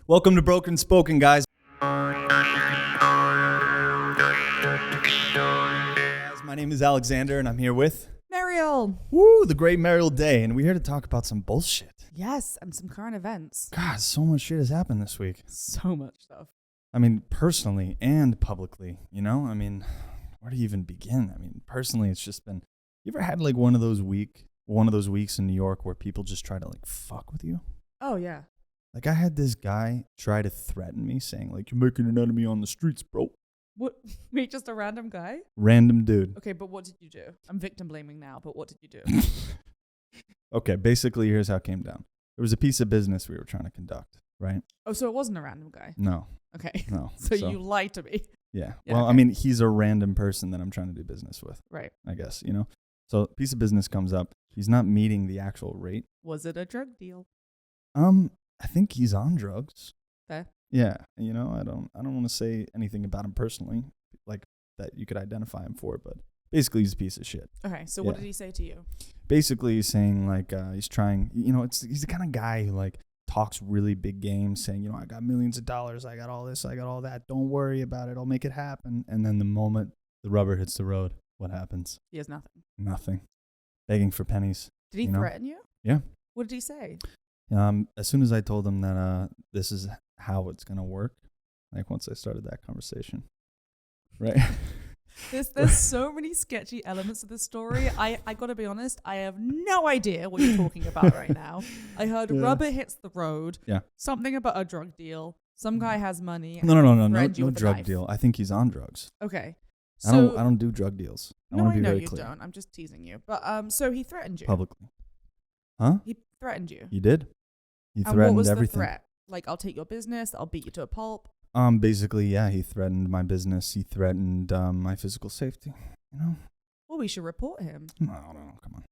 Welcome to Boken Spoken, guys. My name is Alexander, and I'm here with... Meriel. Woo, the great Meriel Day, and we're here to talk about some bullshit. Yes, and some current events. God, so much shit has happened this week. So much stuff. I mean, personally and publicly, you know? I mean, where do you even begin? I mean, personally, it's just been... You ever had like one of those weeks in New York where people just try to like fuck with you? Oh, yeah. Like I had this guy try to threaten me saying like, you're making an enemy on the streets, bro. What? Wait, just a random guy? Random dude. Okay, but what did you do? I'm victim blaming now, but what did you do? Okay, basically here's how it came down. There was a piece of business we were trying to conduct, right? Oh, so it wasn't a random guy? No. Okay. No. So you lied to me. Yeah. Yeah, Well, okay. I mean, he's a random person that I'm trying to do business with. Right. I guess, you know? So piece of business comes up. He's not meeting the actual rate. Was it a drug deal? I think he's on drugs. Okay. Yeah. You know, I don't want to say anything about him personally, like that you could identify him for, but basically he's a piece of shit. Okay, so what did he say to you? Basically he's saying like, he's trying, you know, he's the kind of guy who like talks really big games saying, you know, I got millions of dollars. I got all this. I got all that. Don't worry about it. I'll make it happen. And then the moment the rubber hits the road, what happens? He has nothing. Nothing. Begging for pennies. Did he threaten you? Yeah. What did he say? As soon as I told him that this is how it's going to work, like once I started that conversation, right? There's so many sketchy elements of this story. I got to be honest, I have no idea what you're talking about right now. I heard rubber hits the road. Yeah. Something about a drug deal. Some guy has money. No drug deal. I think he's on drugs. Okay. I don't do drug deals. I want to be very clear. Don't. I'm just teasing you. But so he threatened you. Publicly. Huh? He threatened you. He did. He and threatened what was everything. the threat? Like, I'll take your business. I'll beat you to a pulp. Basically, yeah, he threatened my business. He threatened my physical safety. You know. Well, we should report him. No, come on.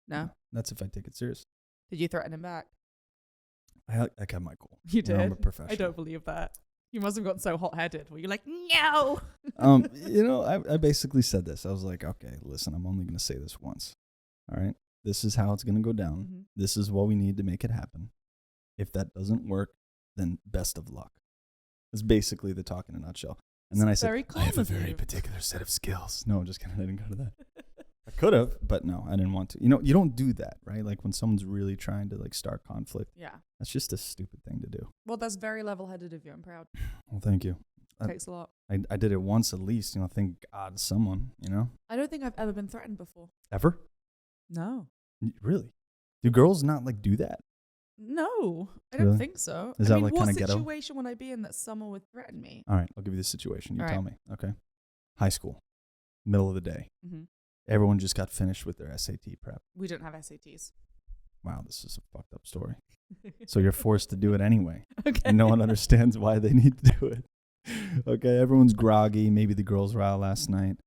No. That's if I take it serious. Did you threaten him back? I kept my cool. You did. know, I'm a professional. I don't believe that. You must have gotten so hot-headed. Where you're like, no. You know, I basically said this. I was like, okay, listen, I'm only going to say this once. All right. This is how it's going to go down. Mm-hmm. This is what we need to make it happen. If that doesn't work, then best of luck. That's basically the talk in a nutshell. And then I said, I have a very particular set of skills. No, I'm just kidding. I didn't go to that. I could have, but no, I didn't want to. You know, you don't do that, right? Like when someone's really trying to like start conflict. Yeah. That's just a stupid thing to do. Well, that's very level-headed of you. I'm proud. Well, thank you. Takes a lot. I did it once at least, you know, thank God someone, you know. I don't think I've ever been threatened before. Ever? No. Really? Do girls not like do that? No, I don't think so. Is that like kind of ghetto? What situation would I be in that someone would threaten me? All right, I'll give you the situation. You All tell right. me. Okay. High school, middle of the day. Mm-hmm. Everyone just got finished with their SAT prep. We don't have SATs. Wow, this is a fucked up story. So you're forced to do it anyway. Okay. And no one understands why they need to do it. Okay, everyone's groggy. Maybe the girls were out last night.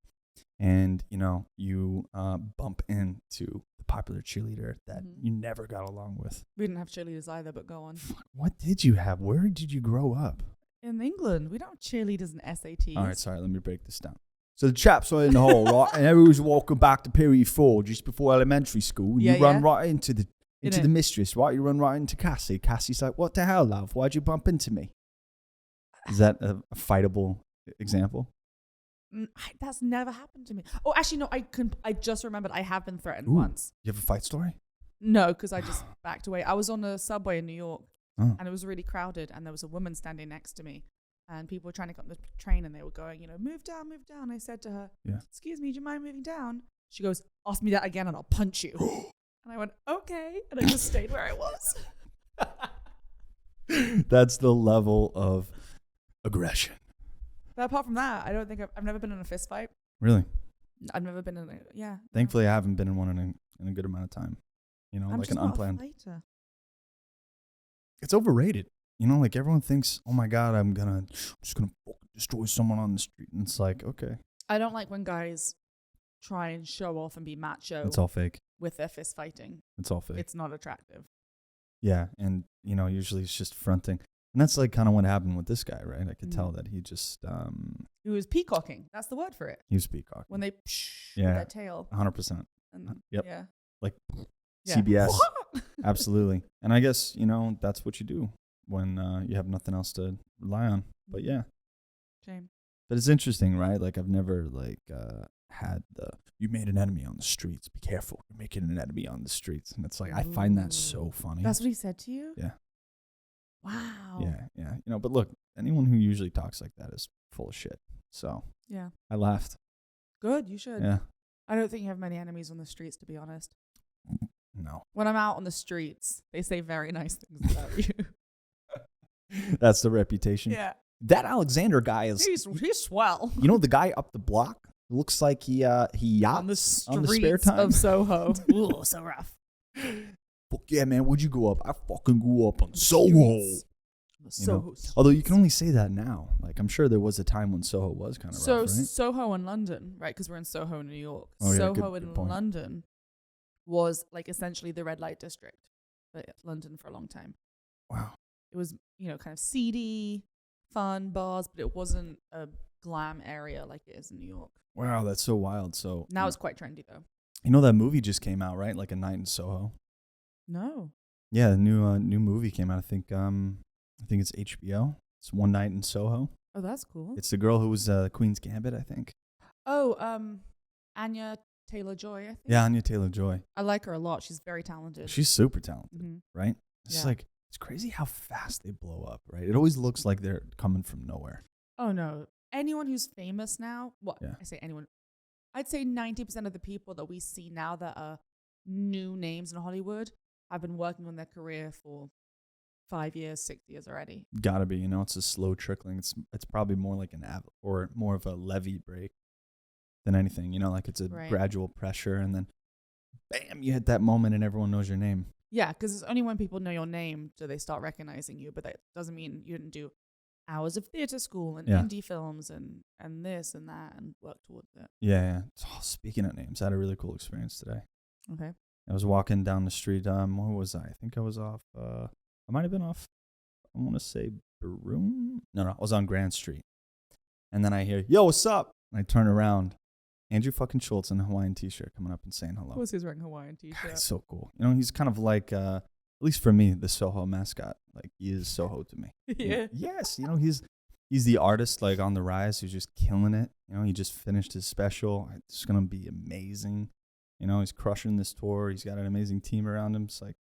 And, you know, you bump into the popular cheerleader that you never got along with. We didn't have cheerleaders either, but go on. What did you have? Where did you grow up? In England, we don't have cheerleaders and SATs. All right, sorry, let me break this down. So the chaps were in the hall, right? And everyone's walking back to period 4 just before elementary school. And you run right into the mistress, right? You run right into Cassie. Cassie's like, what the hell, love? Why'd you bump into me? Is that a fightable example? That's never happened to me. Oh, actually, no, I just remembered I have been threatened once. You have a fight story? No, because I just backed away. I was on a subway in New York, and it was really crowded, and there was a woman standing next to me, and people were trying to get on the train, and they were going, you know, move down, move down. I said to her, excuse me, do you mind moving down? She goes, ask me that again, and I'll punch you. And I went, okay, and I just stayed where I was. That's the level of aggression. But apart from that, I don't think I've never been in a fist fight. Really? I've never been in a, Thankfully, I haven't been in one in a good amount of time. You know, I'm like just an unplanned. Not a fighter. It's overrated. You know, like everyone thinks, oh my God, I'm just gonna destroy someone on the street. And it's like, okay. I don't like when guys try and show off and be macho. It's all fake. With their fist fighting. It's all fake. It's not attractive. Yeah. And, you know, usually it's just fronting. And that's like kind of what happened with this guy, right? I could tell that he just... he was peacocking. That's the word for it. He was peacocking. When they with their tail. 100%. And, yep. Yeah. Like CBS. Absolutely. And I guess, you know, that's what you do. when you have nothing else to rely on. But yeah. Shame. But it's interesting, right? Like I've never had you made an enemy on the streets. Be careful. You're making an enemy on the streets. And it's like, I find that so funny. That's what he said to you? Yeah. Wow. Yeah. But look, anyone who usually talks like that is full of shit. So yeah, I laughed. Good, you should. Yeah. I don't think you have many enemies on the streets, to be honest. No. When I'm out on the streets, they say very nice things about you. That's the reputation. Yeah. That Alexander guy is... He's swell. You know the guy up the block? Looks like he yachts on the spare time of Soho. Ooh, so rough. Fuck yeah, man. Where'd you grow up? I fucking grew up on Soho. Although you can only say that now. Like I'm sure there was a time when Soho was kind of rough, right? Soho in London, right? Because we're in Soho, New York. Oh, yeah, Soho good in point. London was like essentially the red light district for London for a long time. Wow. It was, kind of seedy, fun bars, but it wasn't a glam area like it is in New York. Wow, that's so wild. So now it's quite trendy though. You know that movie just came out, right? Like A Night in Soho. No. Yeah, a new movie came out. I think it's HBO. It's One Night in Soho. Oh, that's cool. It's the girl who was Queen's Gambit, I think. Oh, Anya Taylor-Joy, I think. Yeah, Anya Taylor-Joy. I like her a lot. She's very talented. She's super talented, right? It's like, it's crazy how fast they blow up, right? It always looks like they're coming from nowhere. Oh, no. Anyone who's famous now, I say anyone, I'd say 90% of the people that we see now that are new names in Hollywood have been working on their career for 5 years, 6 years already. Gotta be, it's a slow trickling. It's probably more like or more of a levee break than anything, like it's a gradual pressure and then bam, you hit that moment and everyone knows your name. Yeah, because it's only when people know your name do they start recognizing you, but that doesn't mean you didn't do hours of theater school and indie films and this and that and work towards it. Yeah. Oh, speaking of names, I had a really cool experience today. Okay. I was walking down the street. Where was I? I think I was off. I might have been off. I want to say Broome. No, I was on Grand Street. And then I hear, "Yo, what's up?" And I turn around. Andrew fucking Schultz in a Hawaiian t-shirt coming up and saying hello. Of course he's wearing a Hawaiian t-shirt. God, it's so cool. He's kind of like, at least for me, the Soho mascot. Like, he is Soho to me. Yeah. Yes. He's the artist, like, on the rise who's just killing it. He just finished his special. It's going to be amazing. He's crushing this tour. He's got an amazing team around him. It's like,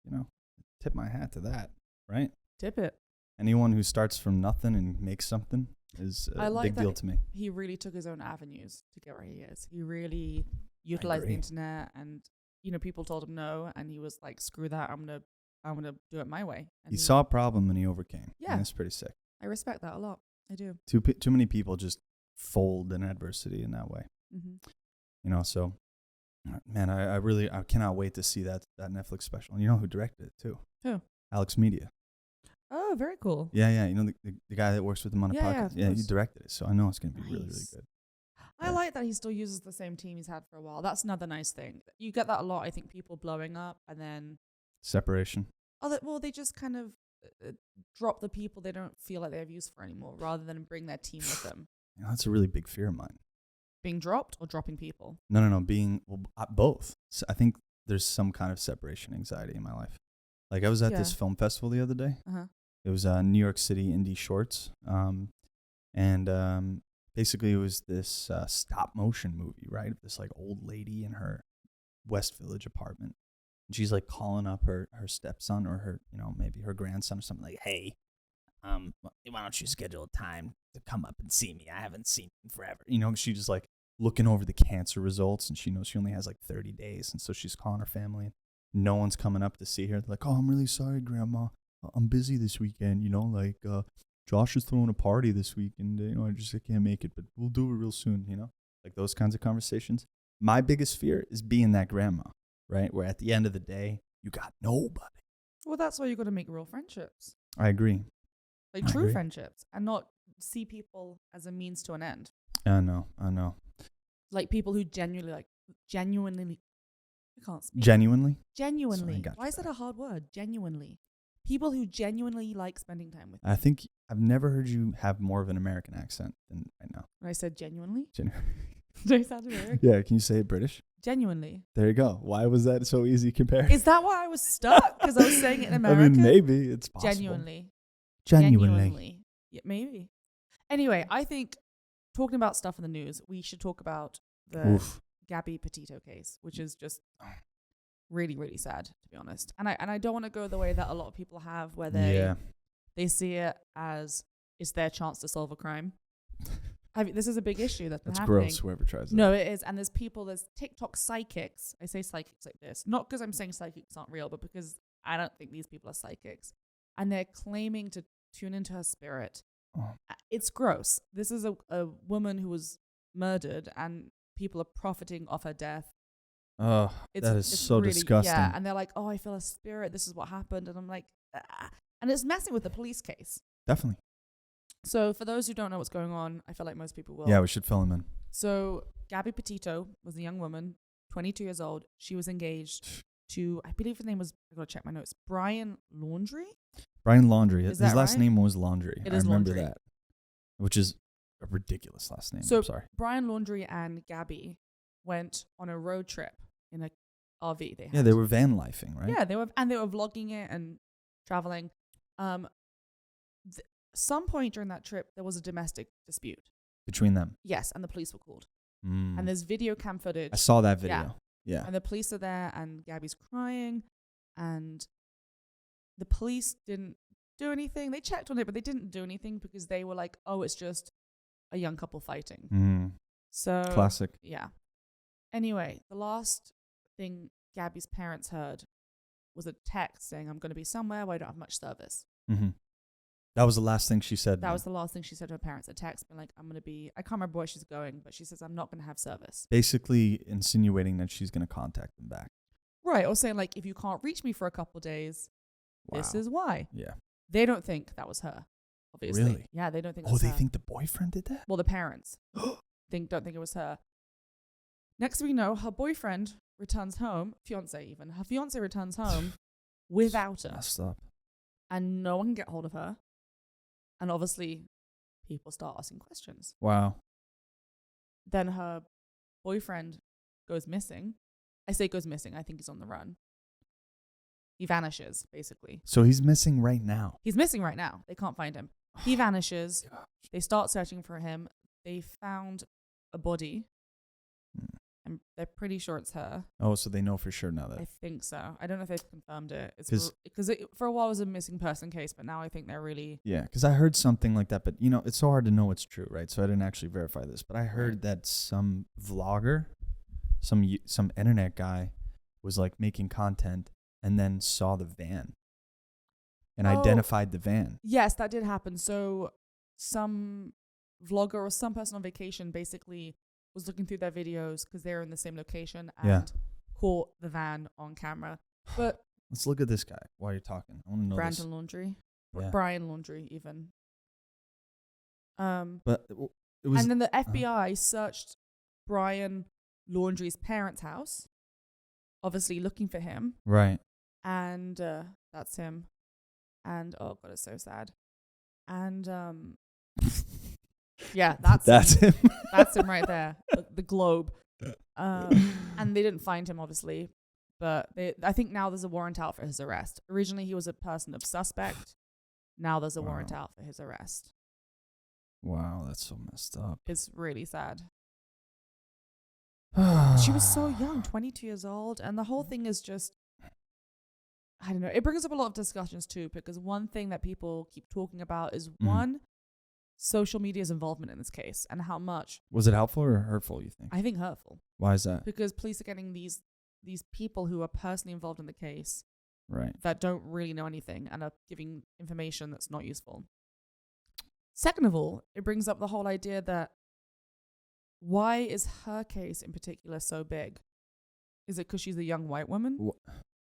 tip my hat to that, right? Tip it. Anyone who starts from nothing and makes something is a big deal to me. He really took his own avenues to get where he is. He really utilized the internet and, people told him no. And he was like, screw that. I'm going to do it my way. And he saw a problem and he overcame. Yeah. And that's pretty sick. I respect that a lot. I do. Too many people just fold in adversity in that way. Mm-hmm. So, man, I cannot wait to see that Netflix special. And you know who directed it too? Who? Alex Media. Oh, very cool. Yeah. The guy that works with him on the podcast. Yeah, he directed it. So I know it's going to be really, really good. I like that he still uses the same team he's had for a while. That's another nice thing. You get that a lot. I think people blowing up and then separation. They just kind of drop the people they don't feel like they have use for anymore, rather than bring their team with them. That's a really big fear of mine. Being dropped or dropping people? No. Being both. So I think there's some kind of separation anxiety in my life. Like I was at this film festival the other day. It was New York City Indie Shorts, and basically it was this stop motion movie, right? This like old lady in her West Village apartment, and she's like calling up her stepson or her maybe her grandson or something like, "Hey, why don't you schedule a time to come up and see me? I haven't seen you in forever." She just like looking over the cancer results, and she knows she only has like 30 days, and so she's calling her family. No one's coming up to see her. They're like, "Oh, I'm really sorry, Grandma. I'm busy this weekend. Josh is throwing a party this week, and I can't make it, but we'll do it real soon." Like those kinds of conversations. My biggest fear is being that grandma, right? Where at the end of the day, you got nobody. Well, that's why you got to make real friendships. I agree. Like true friendships, and not see people as a means to an end. I know. Like people who genuinely. I can't speak. Genuinely? Genuinely. Why is that a hard word? Genuinely. People who genuinely like spending time with you. I think I've never heard you have more of an American accent than right now. When I said genuinely? Did I sound American? Yeah, can you say it British? Genuinely. There you go. Why was that so easy compared? Is that why I was stuck? Because I was saying it in American? Maybe. It's possible. Genuinely. Genuinely. Yeah, maybe. Anyway, I think talking about stuff in the news, we should talk about the Gabby Petito case, which is just really, really sad, to be honest. And I don't want to go the way that a lot of people have, where they see it as it's their chance to solve a crime. This is a big issue that's happening. Gross, whoever tries that. No, it is. And there's TikTok psychics. I say psychics like this, not because I'm saying psychics aren't real, but because I don't think these people are psychics. And they're claiming to tune into her spirit. Oh. It's gross. This is a woman who was murdered, and people are profiting off her death. Oh, that is so really disgusting. Yeah, and they're like, oh, I feel a spirit. This is what happened. And I'm like, ah. And it's messing with the police case. Definitely. So for those who don't know what's going on, I feel like most people will. Yeah, we should fill them in. So Gabby Petito was a young woman, 22 years old. She was engaged to, I believe his name was, I gotta check my notes, Brian Laundrie? Brian Laundrie. His last right? name was Laundrie. I remember that. Which is a ridiculous last name. So I'm sorry. Brian Laundrie and Gabby went on a road trip in a RV they had. Yeah, they were van lifing, right? Yeah, they were vlogging it and traveling. Some point during that trip, there was a domestic dispute between them. Yes, and the police were called. And there's video cam footage. I saw that video. Yeah. And the police are there, and Gabby's crying, and the police didn't do anything. They checked on it, but they didn't do anything because they were like, "Oh, it's just a young couple fighting." So classic. Yeah. Anyway, the last thing Gabby's parents heard was a text saying, "I'm going to be somewhere where I don't have much service." That was the last thing she said. That was the last thing she said to her parents. A text being like, I'm going to be, I can't remember where she's going, but she says, I'm not going to have service. Basically insinuating that she's going to contact them back. Right. Or saying like, if you can't reach me for a couple of days, this is why. Yeah. They don't think that was her, obviously. Really? Yeah, they don't think they think the boyfriend did that? Well, the parents don't think it was her. Next we know, her boyfriend returns home, her fiance returns home without her. Messed up. And no one can get hold of her. And obviously, people start asking questions. Wow. Then her boyfriend goes missing. I say goes missing. I think he's on the run. He vanishes, basically. So he's missing right now. He's missing right now. They can't find him. He vanishes. They start searching for him. They found a body. And they're pretty sure it's her. Oh, so they know for sure now that. I think so. I don't know if they've confirmed it. Because for a while it was a missing person case, but now I think they're really... Yeah, because I heard something like that, but it's so hard to know what's true, right? So I didn't actually verify this, but I heard that some vlogger, some internet guy was like making content and then saw the van and identified the van. Yes, that did happen. So some vlogger or some person on vacation basically was looking through their videos because they're in the same location and caught the van on camera. But let's look at this guy while you're talking. I want to know Brandon Laundrie. Yeah. Brian Laundrie, even. But it was... And then the FBI searched Brian Laundrie's parents' house, obviously looking for him. Right. And that's him. And, oh, God, it's so sad. And... yeah, that's him. That's him right there, the globe. And they didn't find him, obviously, but I think now there's a warrant out for his arrest. Originally, he was a person of suspect. Now there's a warrant out for his arrest. Wow, that's so messed up. It's really sad. She was so young, 22 years old, and the whole thing is just, I don't know. It brings up a lot of discussions too, because one thing that people keep talking about is social media's involvement in this case and how much. Was it helpful or hurtful, you think? I think hurtful. Why is that? Because police are getting these people who are personally involved in the case, right, that don't really know anything and are giving information that's not useful. Second of all, it brings up the whole idea that why is her case in particular so big? Is it because she's a young white woman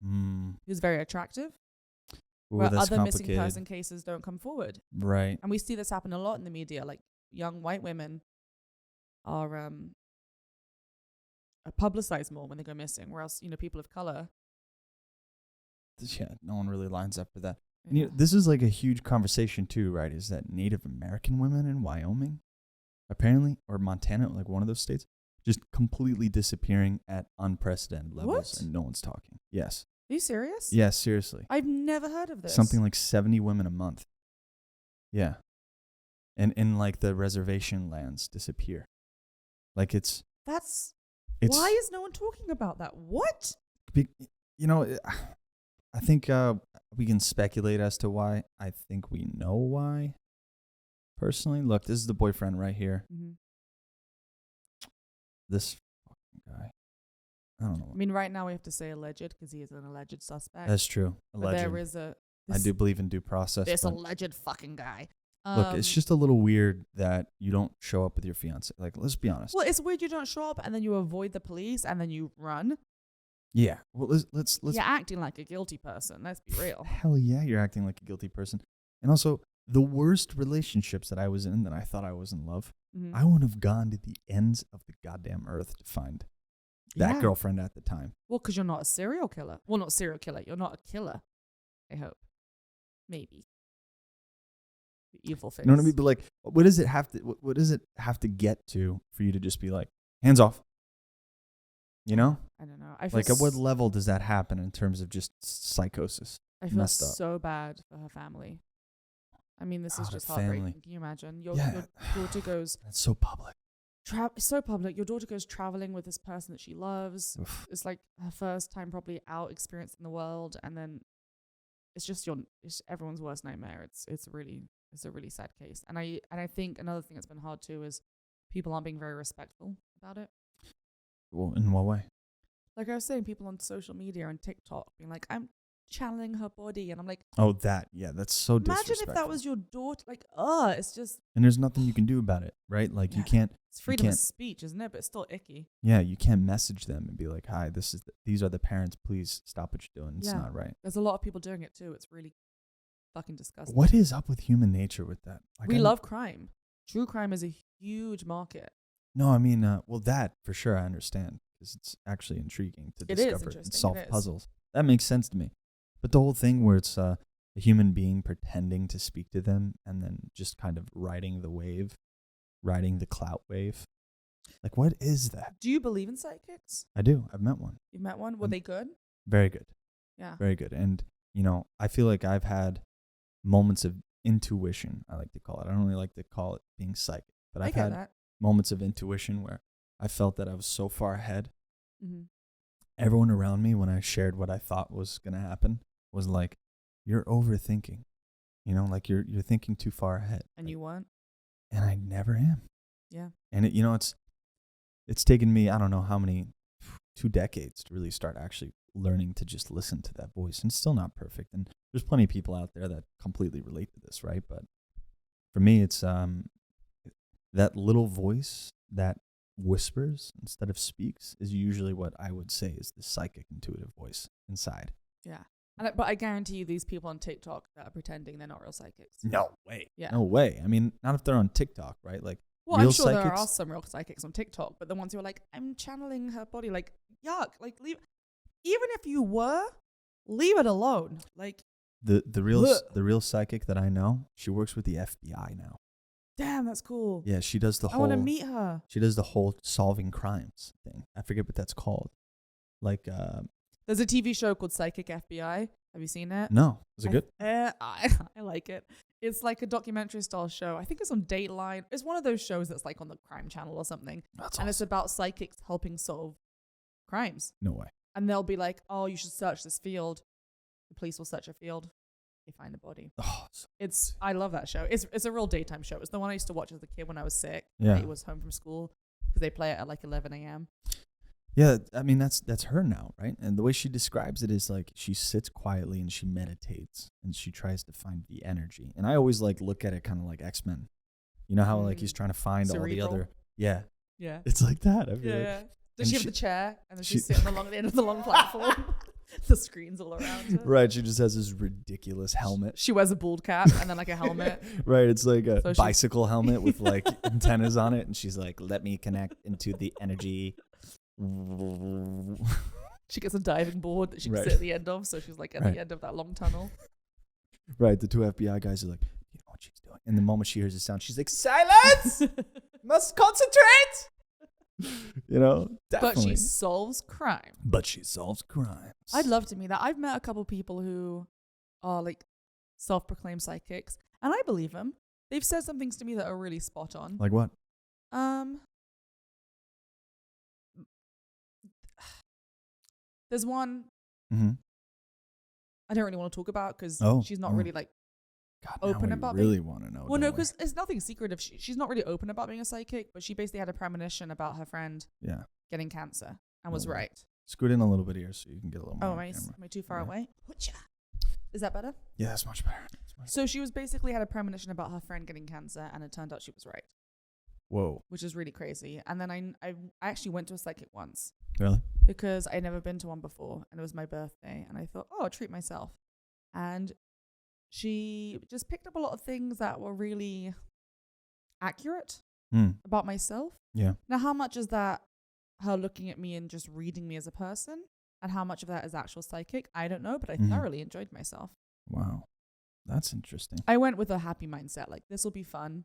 who's very attractive? Where other missing person cases don't come forward. Right. And we see this happen a lot in the media. Like, young white women are publicized more when they go missing, whereas, people of color. Yeah, no one really lines up for that. Yeah. This is like a huge conversation too, right? Is that Native American women in Wyoming, apparently, or Montana, like one of those states, just completely disappearing at unprecedented levels. What? And no one's talking. Yes. Are you serious? Yes, seriously. I've never heard of this. Something like 70 women a month. Yeah. And like the reservation lands disappear. Like it's why is no one talking about that? What? I think we can speculate as to why. I think we know why. Personally, look, this is the boyfriend right here. Mm-hmm. This fucking guy. I don't know. I mean, right now we have to say alleged because he is an alleged suspect. That's true. Alleged. But there is I do believe in due process. This alleged fucking guy. Look, it's just a little weird that you don't show up with your fiance. Like, let's be honest. Well, it's weird you don't show up and then you avoid the police and then you run. Yeah. Well, let's. You're acting like a guilty person. Let's be real. Hell yeah, you're acting like a guilty person. And also, the worst relationships that I was in that I thought I was in love, I would have gone to the ends of the goddamn earth to find that girlfriend at the time. Well, because you're not a serial killer. Well, not serial killer. You're not a killer. I hope. Maybe. Evil face. You know what I mean? But like, what does it have to get to for you to just be like, hands off? You know? I don't know. Like, at what level does that happen in terms of just psychosis? I feel so bad for her family. I mean, this is just heartbreaking. Can you imagine? Your daughter goes... That's so public. So public. Your daughter goes traveling with this person that she loves. Oof. It's like her first time probably out experiencing the world, and then it's just it's everyone's worst nightmare. It's a really sad case. And I think another thing that's been hard too is people aren't being very respectful about it. Well, in what way? Like I was saying, people on social media and TikTok being like, I'm channeling her body, and I'm like, that's so disrespectful. Imagine if that was your daughter. Like, it's just. And there's nothing you can do about it, right? Like you can't. It's freedom of speech, isn't it? But it's still icky. Yeah, you can't message them and be like, "Hi, these are the parents. Please stop what you're doing. It's not right." There's a lot of people doing it too. It's really fucking disgusting. What is up with human nature with that? Like, we love crime. True crime is a huge market. No, I mean, that for sure I understand because it's actually intriguing to discover and solve puzzles. That makes sense to me. But the whole thing where it's a human being pretending to speak to them and then just kind of riding the clout wave. Like, what is that? Do you believe in psychics? I do. I've met one. You've met one? Were they good? Very good. Yeah. Very good. And, I feel like I've had moments of intuition, I like to call it. I don't really like to call it being psychic. But I've had moments of intuition where I felt that I was so far ahead. Mm-hmm. Everyone around me, when I shared what I thought was going to happen, was like, you're overthinking. Like you're thinking too far ahead. And you weren't? And I never am. Yeah. And it's taken me, I don't know how many, 2 decades to really start actually learning to just listen to that voice. And it's still not perfect. And there's plenty of people out there that completely relate to this, right? But for me, it's that little voice that whispers instead of speaks is usually what I would say is the psychic intuitive voice inside. Yeah. But I guarantee you these people on TikTok that are pretending they're not real psychics. No way. Yeah. No way. I mean, not if they're on TikTok, right? Like, well, I'm sure there are some real psychics on TikTok, but the ones who are like, I'm channeling her body, like, yuck. Like, leave. Even if you were, leave it alone. Like, the real psychic that I know, she works with the FBI now. Damn, that's cool. Yeah, she does the whole... I want to meet her. She does the whole solving crimes thing. I forget what that's called. Like... There's a TV show called Psychic FBI. Have you seen it? No. Is it good? I like it. It's like a documentary style show. I think it's on Dateline. It's one of those shows that's like on the Crime Channel or something. That's and awesome. It's about psychics helping solve crimes. No way. And they'll be like, oh, you should search this field. The police will search a field. They find a body. Oh, I love that show. It's a real daytime show. It's the one I used to watch as a kid when I was sick. Yeah. I was home from school because they play it at like 11 a.m. Yeah, I mean, that's her now, right? And the way she describes it is like she sits quietly and she meditates and she tries to find the energy. And I always like look at it kind of like X-Men. You know how like he's trying to find Cerebral. all the other... Yeah. Yeah. It's like that. I feel yeah. Does she have the chair? And then she's sitting along the end of the long platform. The screens all around her. Right. She just has this ridiculous helmet. She wears a bald cap and then like a helmet. Right. It's like a bicycle helmet with like antennas on it. And she's like, let me connect into the energy. She gets a diving board that she can sit at the end of. So she's like at the end of that long tunnel. Right. The 2 FBI guys are like, you know what she's doing. And the moment she hears the sound, she's like, silence! Must concentrate! Definitely. But she solves crime. I'd love to meet that. I've met a couple people who are like self-proclaimed psychics, and I believe them. They've said some things to me that are really spot on. Like what? There's one Mm-hmm. I don't really want to talk about because she's not really like open about being. Really want to know? Well, no, because it's nothing secretive. She's not really open about being a psychic, but she basically had a premonition about her friend getting cancer and was right. Scoot in a little bit here so you can get a little more. Am I too far away? Is that better? Yeah, that's much better. So she was basically had a premonition about her friend getting cancer, and it turned out she was right. Whoa. Which is really crazy. And then I actually went to a psychic once. Really? Because I'd never been to one before, and it was my birthday, and I thought, I'll treat myself. And she just picked up a lot of things that were really accurate about myself. Yeah. Now, how much is that her looking at me and just reading me as a person? And how much of that is actual psychic? I don't know, but I thoroughly enjoyed myself. Wow. That's interesting. I went with a happy mindset. Like, this will be fun.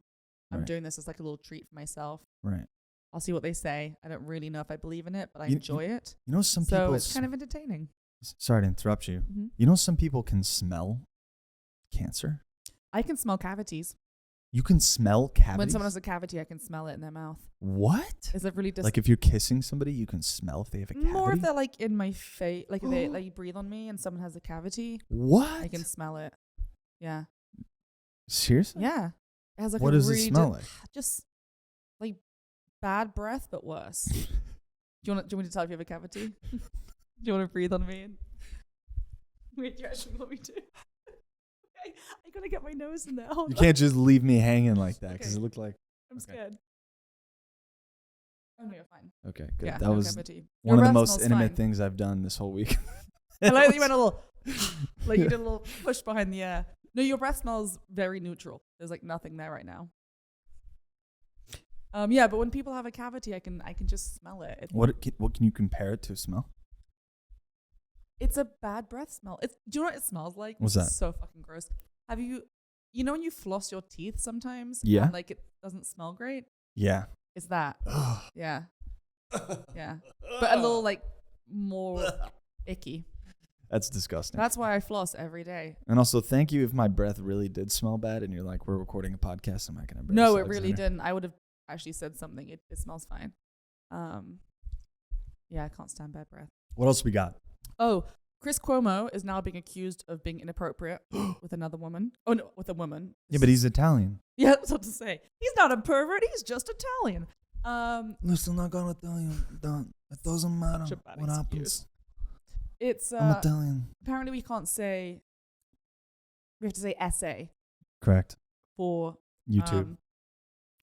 I'm doing this as like a little treat for myself. Right. I'll see what they say. I don't really know if I believe in it, but I enjoy it. You know, some people... So it's kind of entertaining. Sorry to interrupt you. Mm-hmm. You know, some people can smell cancer? I can smell cavities. You can smell cavities? When someone has a cavity, I can smell it in their mouth. What? Is it really like if you're kissing somebody, you can smell if they have a cavity? More if they're like in my face, like if they like breathe on me and someone has a cavity. What? I can smell it. Yeah. Seriously? Yeah. It has like what does it smell like? Just like bad breath, but worse. Do you want me to tell if you have a cavity? Do you want to breathe on me? Wait, do you actually want me to? I gotta get my nose in there. You can't just leave me hanging like that because it looked like... I'm scared. Oh, no, you're fine. Okay, good. Yeah, that was cavity. One of the most intimate things I've done this whole week. I like that you went a little... like you did a little push behind the air. No, your breath smells very neutral. There's like nothing there right now. Yeah, but when people have a cavity, I can just smell it. What can you compare it to smell? It's a bad breath smell. Do you know what it smells like? What's that? It's so fucking gross. Have you know when you floss your teeth sometimes? Yeah. And like it doesn't smell great? Yeah. It's that. Yeah. Yeah. But a little like more icky. That's disgusting. That's why I floss every day. And also, thank you if my breath really did smell bad and you're like, we're recording a podcast. I'm not going to breathe. No, it really didn't. I would have actually said something. It smells fine. Yeah, I can't stand bad breath. What else we got? Oh, Chris Cuomo is now being accused of being inappropriate with another woman. Oh, no, with a woman. Yeah, but he's Italian. Yeah, that's what to say. He's not a pervert. He's just Italian. Listen, I got Italian. It doesn't matter what happens. It's I'm Italian. Apparently we can't say. We have to say SA. Correct. For YouTube.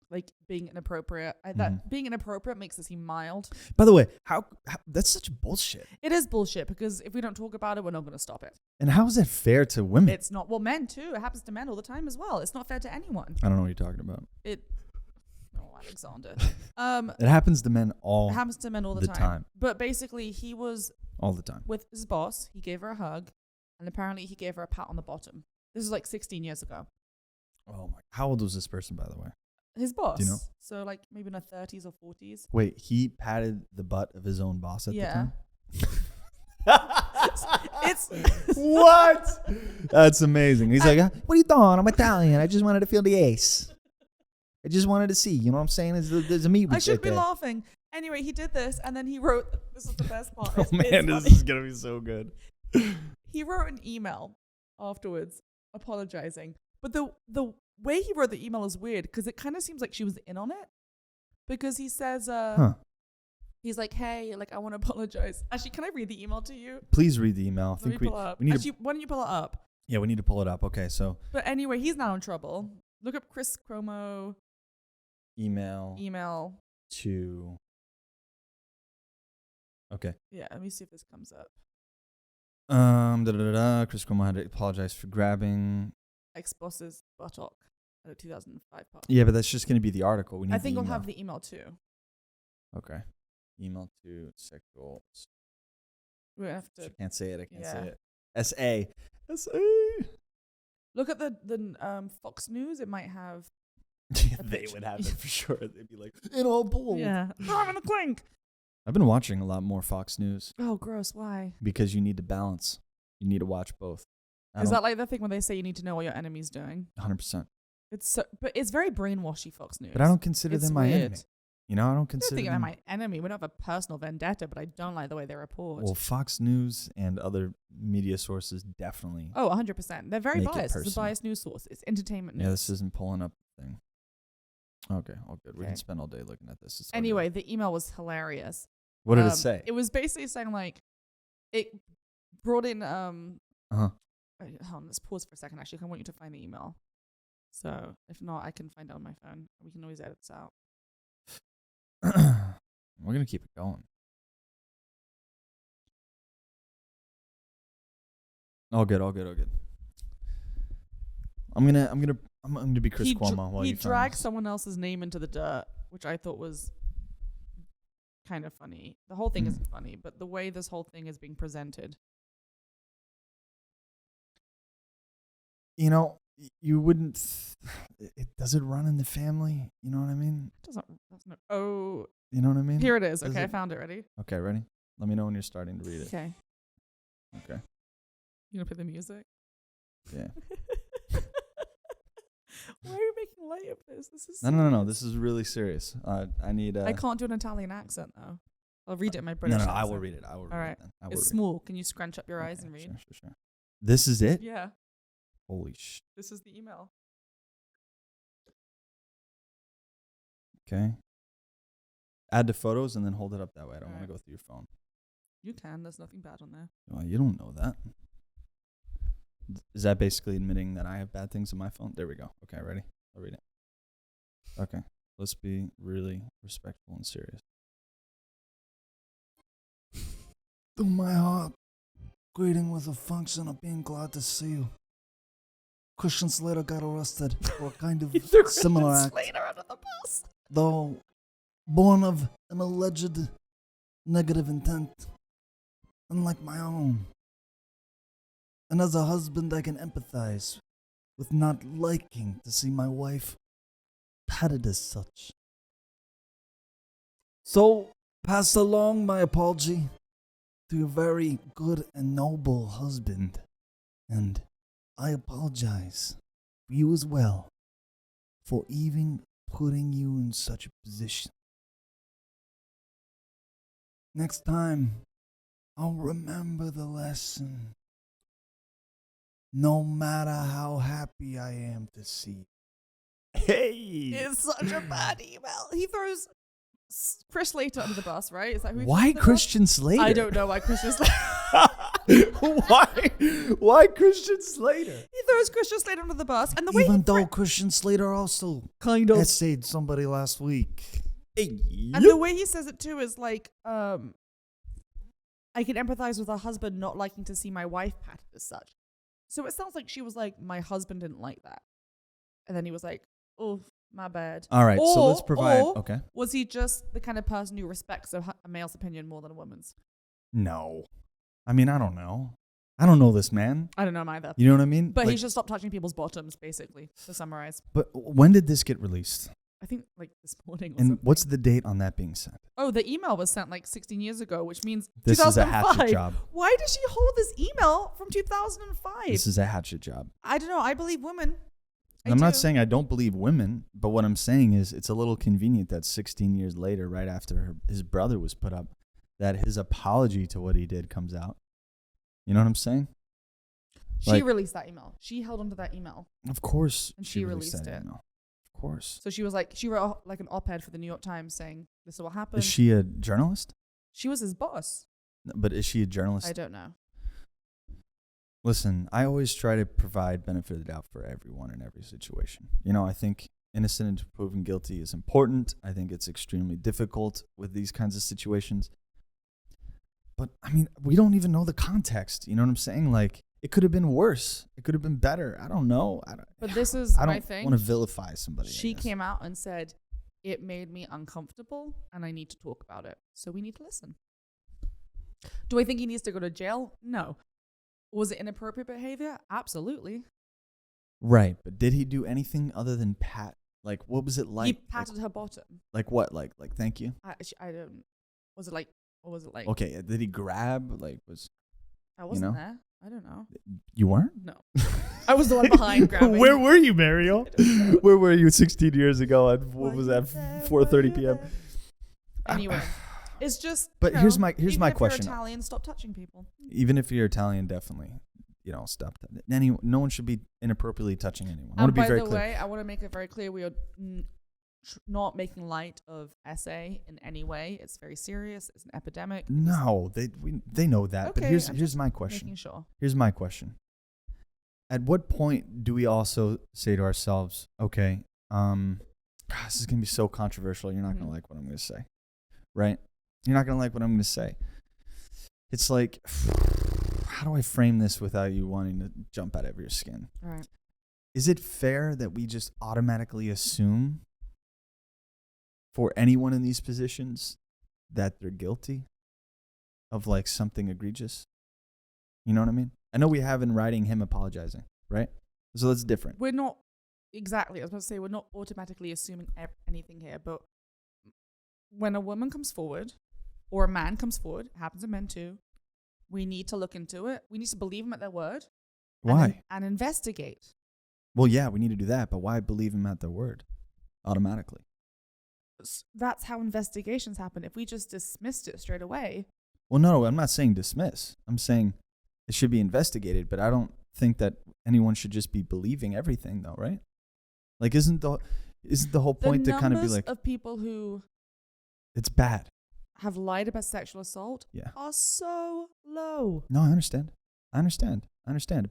Like being inappropriate. That being inappropriate makes it seem mild. By the way, how that's such bullshit. It is bullshit because if we don't talk about it, we're not going to stop it. And how is it fair to women? It's not. Well, men too. It happens to men all the time as well. It's not fair to anyone. I don't know what you're talking about. Alexander. It happens to men all. It happens to men all the time. But basically, he was all the time with his boss. He gave her a hug, and apparently he gave her a pat on the bottom. This is like 16 years ago. Oh my! How old was this person, by the way? His boss. Do you know? So like maybe in their 30s or 40s. Wait, he patted the butt of his own boss at the time? It's what? That's amazing. He's like, what are you doing? I'm Italian. I just wanted to feel the ace. I just wanted to see. You know what I'm saying? There's a meat. I should be laughing. Anyway, he did this, and then he wrote. This is the best part. Oh man, this is gonna be so good. He wrote an email afterwards, apologizing. But the way he wrote the email is weird because it kind of seems like she was in on it. Because he says, he's like, hey, like I want to apologize. Actually, can I read the email to you? Please read the email. We need Actually, why don't you pull it up? Yeah, we need to pull it up. Okay, so. But anyway, he's now in trouble. Look up Chris Cuomo. Email. To. Okay. Yeah, let me see if this comes up. Chris Cuomo had to apologize for grabbing ex-boss's buttock at a 2005 party. Yeah, but that's just going to be the article. I think we'll have the email too. Okay. Email to sexual. We have to. I can't say it. I can't say it. S.A. Look at the Fox News. It might have. They would have it for sure. They'd be like, in all bold. Yeah. I'm in the clink. I've been watching a lot more Fox News. Oh, gross. Why? Because you need to balance. You need to watch both. Is that like the thing when they say you need to know what your enemy's doing? 100%. but it's very brainwashy, Fox News. But I don't consider them my enemy. You know, I don't consider them. I don't think they're my enemy. We don't have a personal vendetta, but I don't like the way they report. Well, Fox News and other media sources definitely. Oh, 100%. They're very biased. It's a biased news source. It's entertainment news. Yeah, this isn't pulling up the thing. Okay, all good. We can spend all day looking at this. Anyway, the email was hilarious. What did it say? It was basically saying like, it brought in Hold on, let's pause for a second. Actually, I want you to find the email. So if not, I can find it on my phone. We can always edit this out. We're gonna keep it going. All good. I'm gonna be Chris Cuomo while he dragged someone else's name into the dirt, which I thought was kind of funny. The whole thing isn't funny, but the way this whole thing is being presented. You know, you wouldn't. Does it run in the family? You know what I mean? It doesn't. Oh. You know what I mean? Here it is. Okay, I found it. Ready? Okay, ready? Let me know when you're starting to read it. Okay. Okay. You gonna play the music? Yeah. Why are you making light of this? This is no. This is really serious. I need. I can't do an Italian accent though. I'll read it in my British accent. I will read it. All right. It's small. Can you scrunch up your eyes and read? Sure. This is it? Yeah. Holy sh! This is the email. Okay. Add to photos and then hold it up that way. I don't want to go through your phone. You can. There's nothing bad on there. Well, you don't know that. Is that basically admitting that I have bad things on my phone? There we go. Okay, ready? I'll read it. Okay. Let's be really respectful and serious. Through my heart, greeting with a function of being glad to see you. Christian Slater got arrested for a kind of similar act. Slater under the bus. Though born of an alleged negative intent, unlike my own. And as a husband, I can empathize with not liking to see my wife patted as such. So, pass along my apology to your very good and noble husband, and I apologize for you as well for even putting you in such a position. Next time, I'll remember the lesson. No matter how happy I am to see you. Hey! It's such a bad email. He throws Chris Slater under the bus, right? Is that who? Why Christian Slater? I don't know why Christian Slater. Why Christian Slater? He throws Christian Slater under the bus, and the way even though Christian Slater also kind of essayed somebody last week. And the way he says it too is like, I can empathize with a husband not liking to see my wife patted as such. So it sounds like she was like, my husband didn't like that, and then he was like, oh, my bad. All right, so let's provide. Okay. Was he just the kind of person who respects a male's opinion more than a woman's? No. I mean, I don't know. I don't know this man. I don't know him either. You know what I mean? But he should stop touching people's bottoms, basically, to summarize. But when did this get released? I think like this morning. And what's the date on that being sent? Oh, the email was sent like 16 years ago, which means this 2005. Is a hatchet job. Why does she hold this email from 2005? This is a hatchet job. I don't know. I believe women. I'm not saying I don't believe women, but what I'm saying is it's a little convenient that 16 years later, right after his brother was put up, that his apology to what he did comes out. You know what I'm saying? She released that email. She held onto that email. Of course. And she released it. Email. Of course. So she was like, she wrote like an op-ed for the New York Times saying, this is what happened. Is she a journalist? She was his boss. But is she a journalist? I don't know. Listen, I always try to provide benefit of the doubt for everyone in every situation. You know, I think innocent until proven guilty is important. I think it's extremely difficult with these kinds of situations. But, I mean, we don't even know the context. You know what I'm saying? Like, it could have been worse. It could have been better. I don't know. But this is my thing. I don't want to vilify somebody. She came out and said, it made me uncomfortable and I need to talk about it. So we need to listen. Do I think he needs to go to jail? No. Was it inappropriate behavior? Absolutely. Right. But did he do anything other than pat? Like, what was it like? He patted her bottom. Like what? Like thank you? I don't. Was it like, what was it like? Okay. Did he grab? Like, I wasn't there. I don't know. You weren't? No. I was the one behind grabbing. Where were you, Meriel? Where were you 16 years ago at, what was that, 4:30 p.m.? Anyway, it's just. But here's my question. If you're Italian, stop touching people. Even if you're Italian, definitely, stop. No one should be inappropriately touching anyone. I And want to be by very the clear. way, I want to make it very clear we are not making light of SA in any way. It's very serious. It's an epidemic. No, they know that. Okay, but here's my question. Making sure. Here's my question. At what point do we also say to ourselves, okay, this is going to be so controversial. You're not going to like what I'm going to say, right? You're not going to like what I'm going to say. It's like, how do I frame this without you wanting to jump out of your skin? Right. Is it fair that we just automatically assume for anyone in these positions that they're guilty of like something egregious? You know what I mean? I know we have in writing him apologizing, right? So that's different. We're not exactly. I was about to say we're not automatically assuming anything here, but when a woman comes forward or a man comes forward, it happens to men too, we need to look into it. We need to believe them at their word. Why? And investigate. Well, yeah, we need to do that, but why believe them at their word automatically? That's how investigations happen. If we just dismissed it straight away. Well, no, I'm not saying dismiss. I'm saying it should be investigated, but I don't think that anyone should just be believing everything, though, right? Like, isn't the whole point to kind of be like, the numbers of people who it's bad have lied about sexual assault are so low. No, I understand.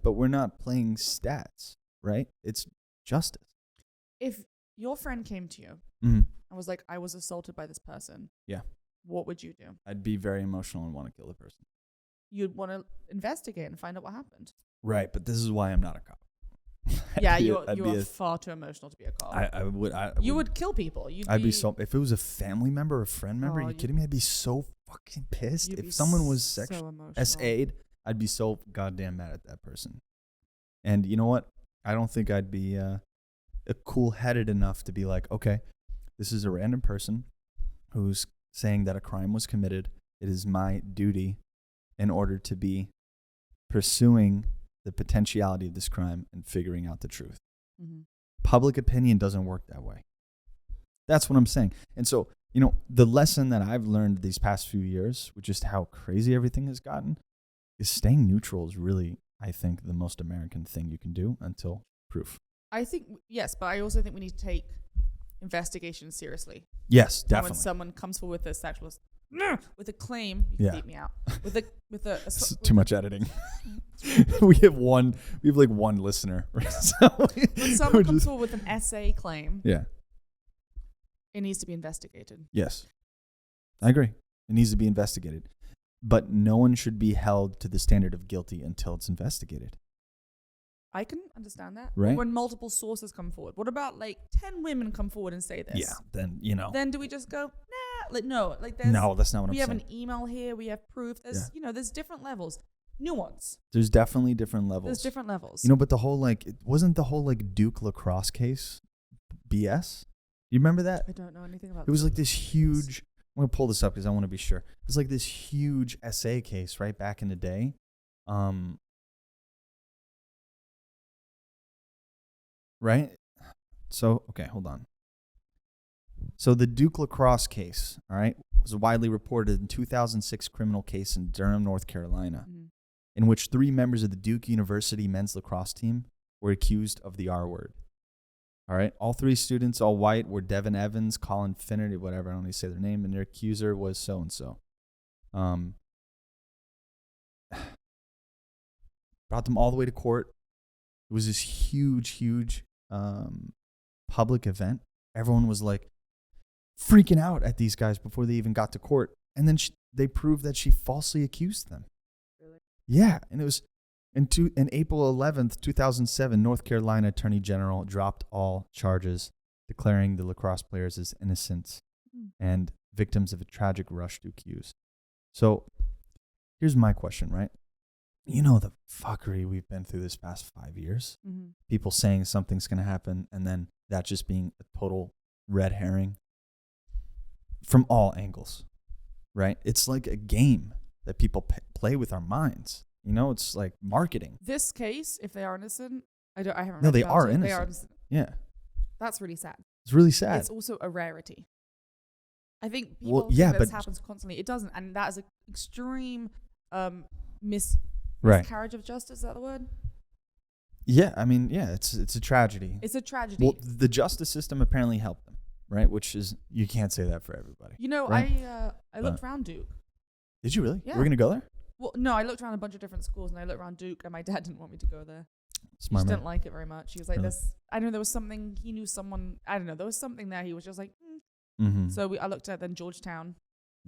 But we're not playing stats, right? It's justice. If your friend came to you and was like, I was assaulted by this person. Yeah. What would you do? I'd be very emotional and want to kill the person. You'd want to investigate and find out what happened. Right, but this is why I'm not a cop. Yeah, you are far too emotional to be a cop. You would kill people. I'd be so, if it was a family member or a friend member, are you kidding me? I'd be so fucking pissed. If someone was SA'd, I'd be so goddamn mad at that person. And you know what? I don't think I'd be cool-headed enough to be like, okay, this is a random person who's saying that a crime was committed. It is my duty in order to be pursuing the potentiality of this crime and figuring out the truth. Mm-hmm. Public opinion doesn't work that way. That's what I'm saying. And so, the lesson that I've learned these past few years, with just how crazy everything has gotten, is staying neutral is really, I think, the most American thing you can do until proof. I think, yes, but I also think we need to take investigation seriously. Yes, definitely. When someone comes forward with a sexual with a claim, you can beat me out. With too much editing. we have like one listener. When someone comes forward with an essay claim, it needs to be investigated. Yes, I agree. It needs to be investigated, but no one should be held to the standard of guilty until it's investigated. I can understand that. Right. When multiple sources come forward. What about 10 women come forward and say this? Yeah, then, Then do we just go, nah? No, no, that's not what I'm saying. We have an email here. We have proof. There's, there's different levels. Nuance. There's definitely different levels. But the whole, wasn't the whole, Duke Lacrosse case BS? You remember that? I don't know anything about it. It was this huge, I'm going to pull this up because I want to be sure. It was this huge SA case, right, back in the day. Right? So, okay, hold on. So the Duke Lacrosse case, all right, was widely reported in 2006 criminal case in Durham, North Carolina, in which 3 members of the Duke University men's lacrosse team were accused of the R word. All right, all 3 students, all white, were Devin Evans, Colin Finnerty, whatever, I don't need to say their name, and their accuser was so-and-so. Brought them all the way to court. It was this huge public event. Everyone was freaking out at these guys before they even got to court. And then they proved that she falsely accused them. Really? Yeah. And it was in April 11th, 2007, North Carolina Attorney General dropped all charges, declaring the lacrosse players as innocent and victims of a tragic rush to accuse. So here's my question, right? The fuckery we've been through this past 5 years. Mm-hmm. People saying something's going to happen and then that just being a total red herring from all angles, right? It's like a game that people play with our minds, You know, it's like marketing. This case, if they are innocent, I haven't. No, read they about are it. innocent. They are innocent. Yeah. That's really sad. It's really sad. It's also a rarity. I think people think this happens constantly. It doesn't, and that is an extreme miscarriage of justice. Is that the word? Yeah, I mean, yeah, it's a tragedy. It's a tragedy. Well, the justice system apparently helped them, right? Which is, you can't say that for everybody. You know, right? I looked around Duke. Did you really? Yeah. We're gonna go there? Well, no, I looked around a bunch of different schools, and I looked around Duke, and my dad didn't want me to go there. Smart He man. didn't like it very much. He was like, this. I don't know, there was something, he knew someone, I don't know, there was something there. He was just like, Mm-hmm. So I looked at then Georgetown.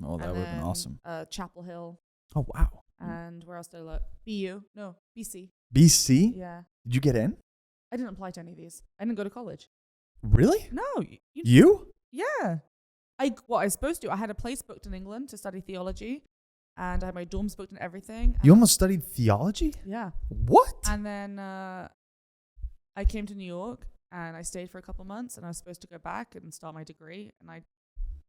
Oh, that would have been awesome. Chapel Hill. Oh, wow. And where else did I look? BU. No, BC. BC? Yeah. Did you get in? I didn't apply to any of these. I didn't go to college. Really? No. You? Yeah. I was supposed to. I had a place booked in England to study theology, and I had my dorms booked and everything. And you almost studied theology? Yeah. What? And then I came to New York, and I stayed for a couple months, and I was supposed to go back and start my degree, and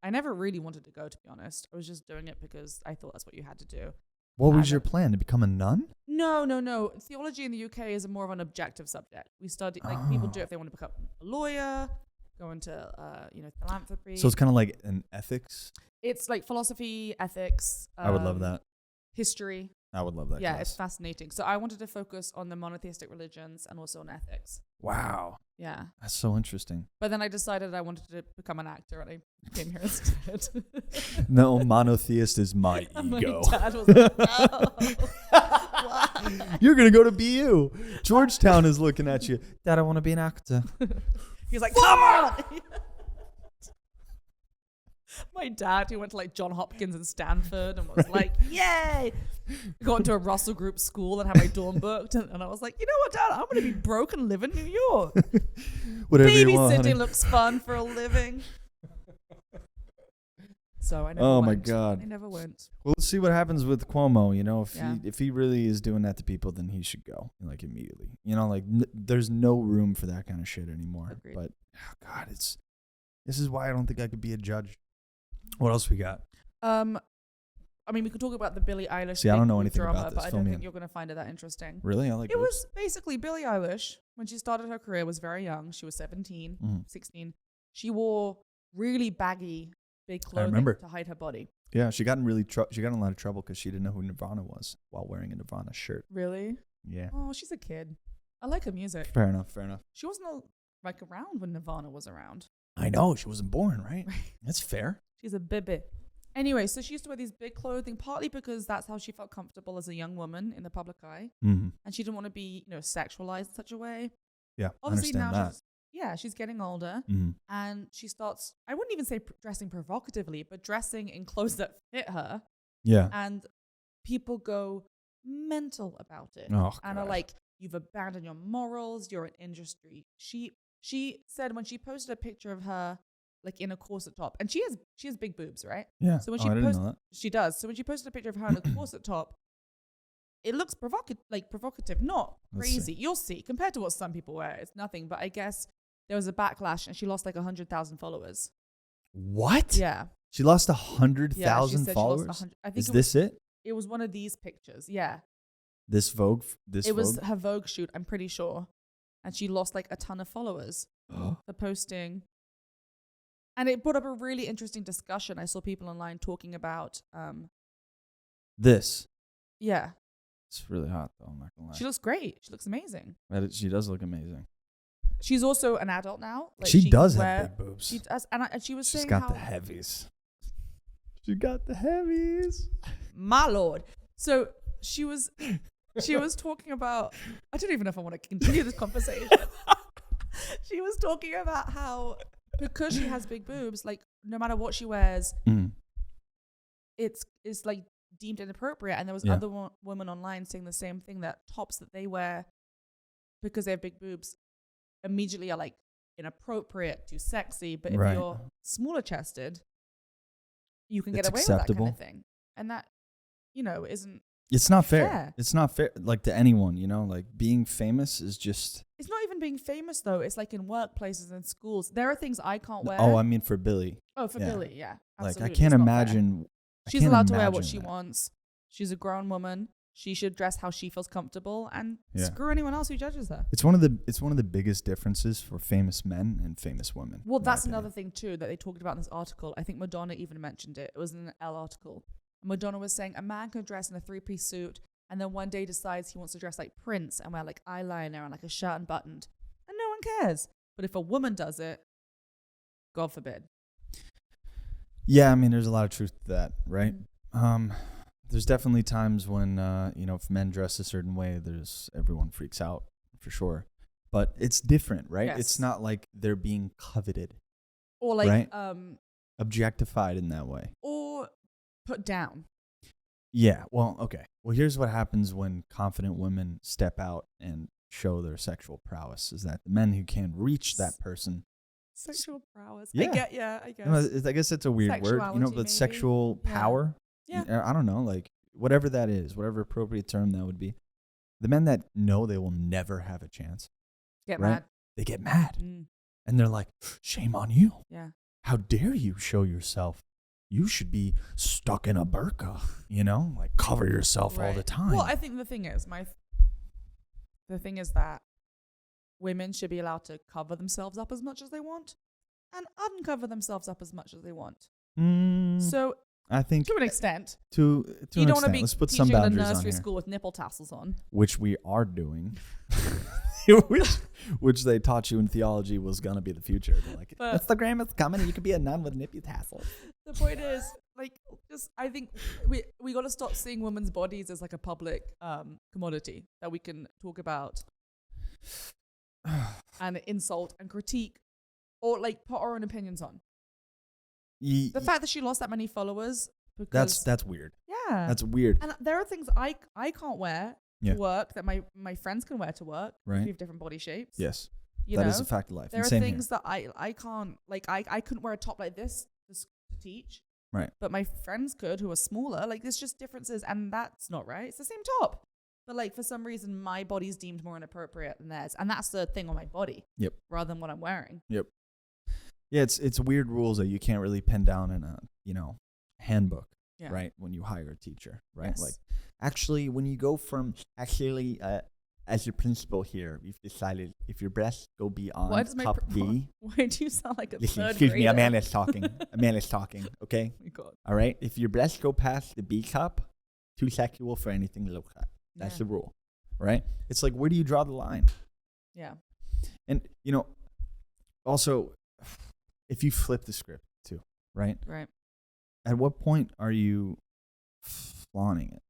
I never really wanted to go, to be honest. I was just doing it because I thought that's what you had to do. What was your plan? To become a nun? No. Theology in the UK is more of an objective subject. We study, people do it if they want to become a lawyer, go into, philanthropy. So it's kind of like an ethics? It's like philosophy, ethics. I would love that. History. I would love that. Yeah, class. it's fascinating. So I wanted to focus on the monotheistic religions and also on ethics. Wow. Yeah. That's so interesting. But then I decided I wanted to become an actor, and I came here instead. No, monotheist is my ego. My dad was like, no. You're going to go to BU. Georgetown is looking at you. Dad, I want to be an actor. He's like, come on. My dad, who went to like John Hopkins and Stanford and was like, yay. Got into a Russell Group school and had my dorm booked. And I was like, you know what, Dad? I'm going to be broke and live in New York. Whatever you want, honey. Babysitting looks fun for a living. So I never went. Oh, my God. I never went. Well, let's see what happens with Cuomo. You know, if he really is doing that to people, then he should go, like, immediately. You know, like, there's no room for that kind of shit anymore. Agreed. But, oh, God, this is why I don't think I could be a judge. What else we got? I mean, we could talk about the Billie Eilish. See, I don't know anything drama, about this. but I don't think you're going to find it that interesting. Really? I like it. Was basically Billie Eilish, when she started her career, was very young. She was 17, 16. She wore really baggy, big clothing to hide her body. Yeah, she got in a lot of trouble because she didn't know who Nirvana was while wearing a Nirvana shirt. Really? Yeah. Oh, she's a kid. I like her music. Fair enough. She wasn't around when Nirvana was around. I know. She wasn't born, right? That's fair. She's a baby. Anyway, so she used to wear these big clothing, partly because that's how she felt comfortable as a young woman in the public eye. Mm-hmm. And she didn't want to be, Yeah, sexualized in such a way. obviously now she's getting older. Mm-hmm. And she starts, I wouldn't even say dressing provocatively, but dressing in clothes that fit her. Yeah. And people go mental about it. Oh, and are like, you've abandoned your morals, you're an industry sheep. She said when she posted a picture of her like in a corset top, and she has big boobs, right? Yeah. So when she I didn't know that. She does. So when she posted a picture of her in a corset top, it looks provocative, not crazy. You'll see. Compared to what some people wear, it's nothing. But I guess there was a backlash, and she lost like 100,000 followers. What? Yeah. She lost 100,000 followers. followers. I think Is this it? It was one of these pictures. Yeah. This Vogue. It was her Vogue shoot. I'm pretty sure, and she lost like a ton of followers for posting. And it brought up a really interesting discussion. I saw people online talking about this. Yeah. It's really hot, though. I'm not gonna lie. She looks great. She looks amazing. She does look amazing. She's also an adult now. Like she does have big boobs. She does, and she was saying she's got the heavies. She got the heavies. My lord. So she was talking about. I don't even know if I want to continue this conversation. She was talking about how because she has big boobs, like no matter what she wears, it's like deemed inappropriate. And there was other women online saying the same thing, that tops that they wear because they have big boobs immediately are like inappropriate, too sexy. But if you're smaller chested, you can get away with that kind of thing. And that, isn't. It's not fair. It's not fair, like, to anyone, like being famous is just. It's not even being famous though. It's like in workplaces and schools. There are things I can't wear. Oh, I mean for Billie. Oh, for Billie, yeah. Absolutely. Like I can't imagine. She's allowed to wear what she wants. She's a grown woman. She should dress how she feels comfortable and screw anyone else who judges her. It's one of the biggest differences for famous men and famous women. Well, that's another thing too that they talked about in this article. I think Madonna even mentioned it. It was in an Elle article. Madonna was saying a man can dress in a 3-piece suit and then one day decides he wants to dress like Prince and wear like eyeliner and like a shirt unbuttoned, and no one cares. But if a woman does it, God forbid. Yeah, I mean, there's a lot of truth to that, right? There's definitely times when, if men dress a certain way, everyone freaks out, for sure. But it's different, right? Yes. It's not like they're being coveted. Or like... right? Objectified in that way. Or put down. Yeah, well, okay. Well, here's what happens when confident women step out and show their sexual prowess, is that the men who can reach that person... Sexual prowess. Yeah. I guess. I guess it's a weird word, but maybe. Sexual power... Yeah. I don't know, like whatever that is, whatever appropriate term that would be. The men that know they will never have a chance get mad. They get mad. And they're like, shame on you. Yeah. How dare you show yourself? You should be stuck in a burqa, like cover yourself all the time. Well, I think the thing is that women should be allowed to cover themselves up as much as they want and uncover themselves up as much as they want. So I think to an extent, to you an don't want to be let's put some teaching in a boundaries on nursery here, school with nipple tassels on, which we are doing, which they taught you in theology was gonna be the future. They're like, that's the grandma's coming, and you could be a nun with nippy tassels. The point is, I think we got to stop seeing women's bodies as like a public commodity that we can talk about and insult and critique or like put our own opinions on. The fact that she lost that many followers, because that's weird. Yeah, that's weird. And there are things I can't wear to work that my friends can wear to work. Right. We have different body shapes. Yes, that is a fact of life. There are things that I can't, like I couldn't wear a top like this to teach. Right. But my friends could, who are smaller. Like there's just differences, and that's not right. It's the same top, but like for some reason my body's deemed more inappropriate than theirs, and that's the thing on my body. Yep. Rather than what I'm wearing. Yep. Yeah, it's weird rules that you can't really pin down in a handbook, right? When you hire a teacher, right? Yes. Like, actually, when you go from as your principal here, we've decided if your breasts go beyond cup D. Why do you sound like a listen, third excuse grader? me, Amanda's talking. Amanda's talking. Okay. Oh my God. All right. If your breasts go past the B cup, too sexual for anything low cut. That's the rule, right? It's like, where do you draw the line? Yeah. And also, if you flip the script too, right? Right. At what point are you flaunting it